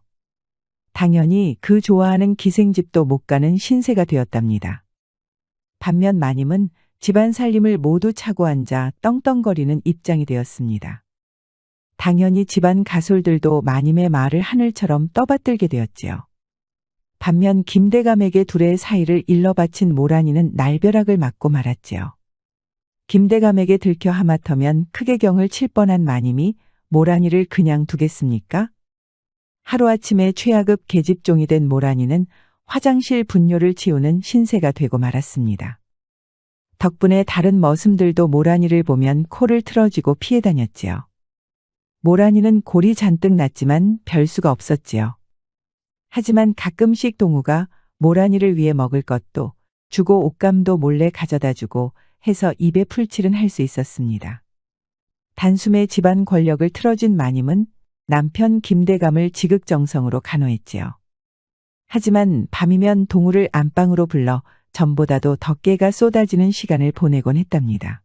당연히 그 좋아하는 기생집도 못 가는 신세가 되었답니다. 반면 마님은 집안 살림을 모두 차고 앉아 떵떵거리는 입장이 되었습니다. 당연히 집안 가솔들도 마님의 말을 하늘처럼 떠받들게 되었지요. 반면 김대감에게 둘의 사이를 일러 바친 모란이는 날벼락을 맞고 말았지요. 김대감에게 들켜 하마터면 크게 경을 칠 뻔한 마님이 모란이를 그냥 두겠습니까? 하루아침에 최하급 계집종이 된 모란이는 화장실 분뇨를 치우는 신세가 되고 말았습니다. 덕분에 다른 머슴들도 모란이를 보면 코를 틀어쥐고 피해 다녔지요. 모란이는 골이 잔뜩 났지만 별 수가 없었지요. 하지만 가끔씩 동우가 모란이를 위해 먹을 것도 주고 옷감도 몰래 가져다 주고 해서 입에 풀칠은 할 수 있었습니다. 단숨에 집안 권력을 틀어진 마님은 남편 김대감을 지극정성으로 간호했지요. 하지만 밤이면 동우를 안방으로 불러 전보다도 더 깨가 쏟아지는 시간을 보내곤 했답니다.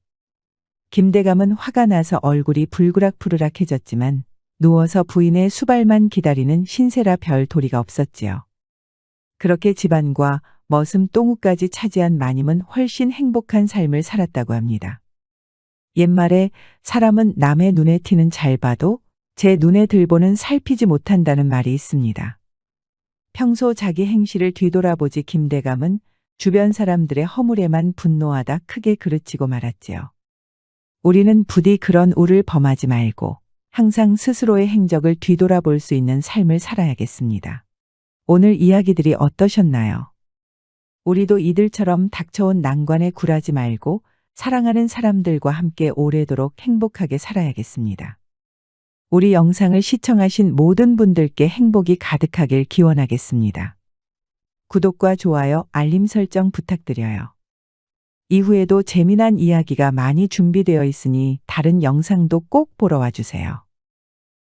김대감은 화가 나서 얼굴이 불그락푸르락해졌지만 누워서 부인의 수발만 기다리는 신세라 별 도리가 없었지요. 그렇게 집안과 머슴 똥우까지 차지한 마님은 훨씬 행복한 삶을 살았다고 합니다. 옛말에 사람은 남의 눈에 티는 잘 봐도 제 눈에 들보는 살피지 못한다는 말이 있습니다. 평소 자기 행실을 뒤돌아보지 김대감은 주변 사람들의 허물에만 분노하다 크게 그르치고 말았지요. 우리는 부디 그런 우를 범하지 말고 항상 스스로의 행적을 뒤돌아볼 수 있는 삶을 살아야겠습니다. 오늘 이야기들이 어떠셨나요? 우리도 이들처럼 닥쳐온 난관에 굴하지 말고 사랑하는 사람들과 함께 오래도록 행복하게 살아야겠습니다. 우리 영상을 시청하신 모든 분들께 행복이 가득하길 기원하겠습니다. 구독과 좋아요, 알림 설정 부탁드려요. 이후에도 재미난 이야기가 많이 준비되어 있으니 다른 영상도 꼭 보러 와주세요.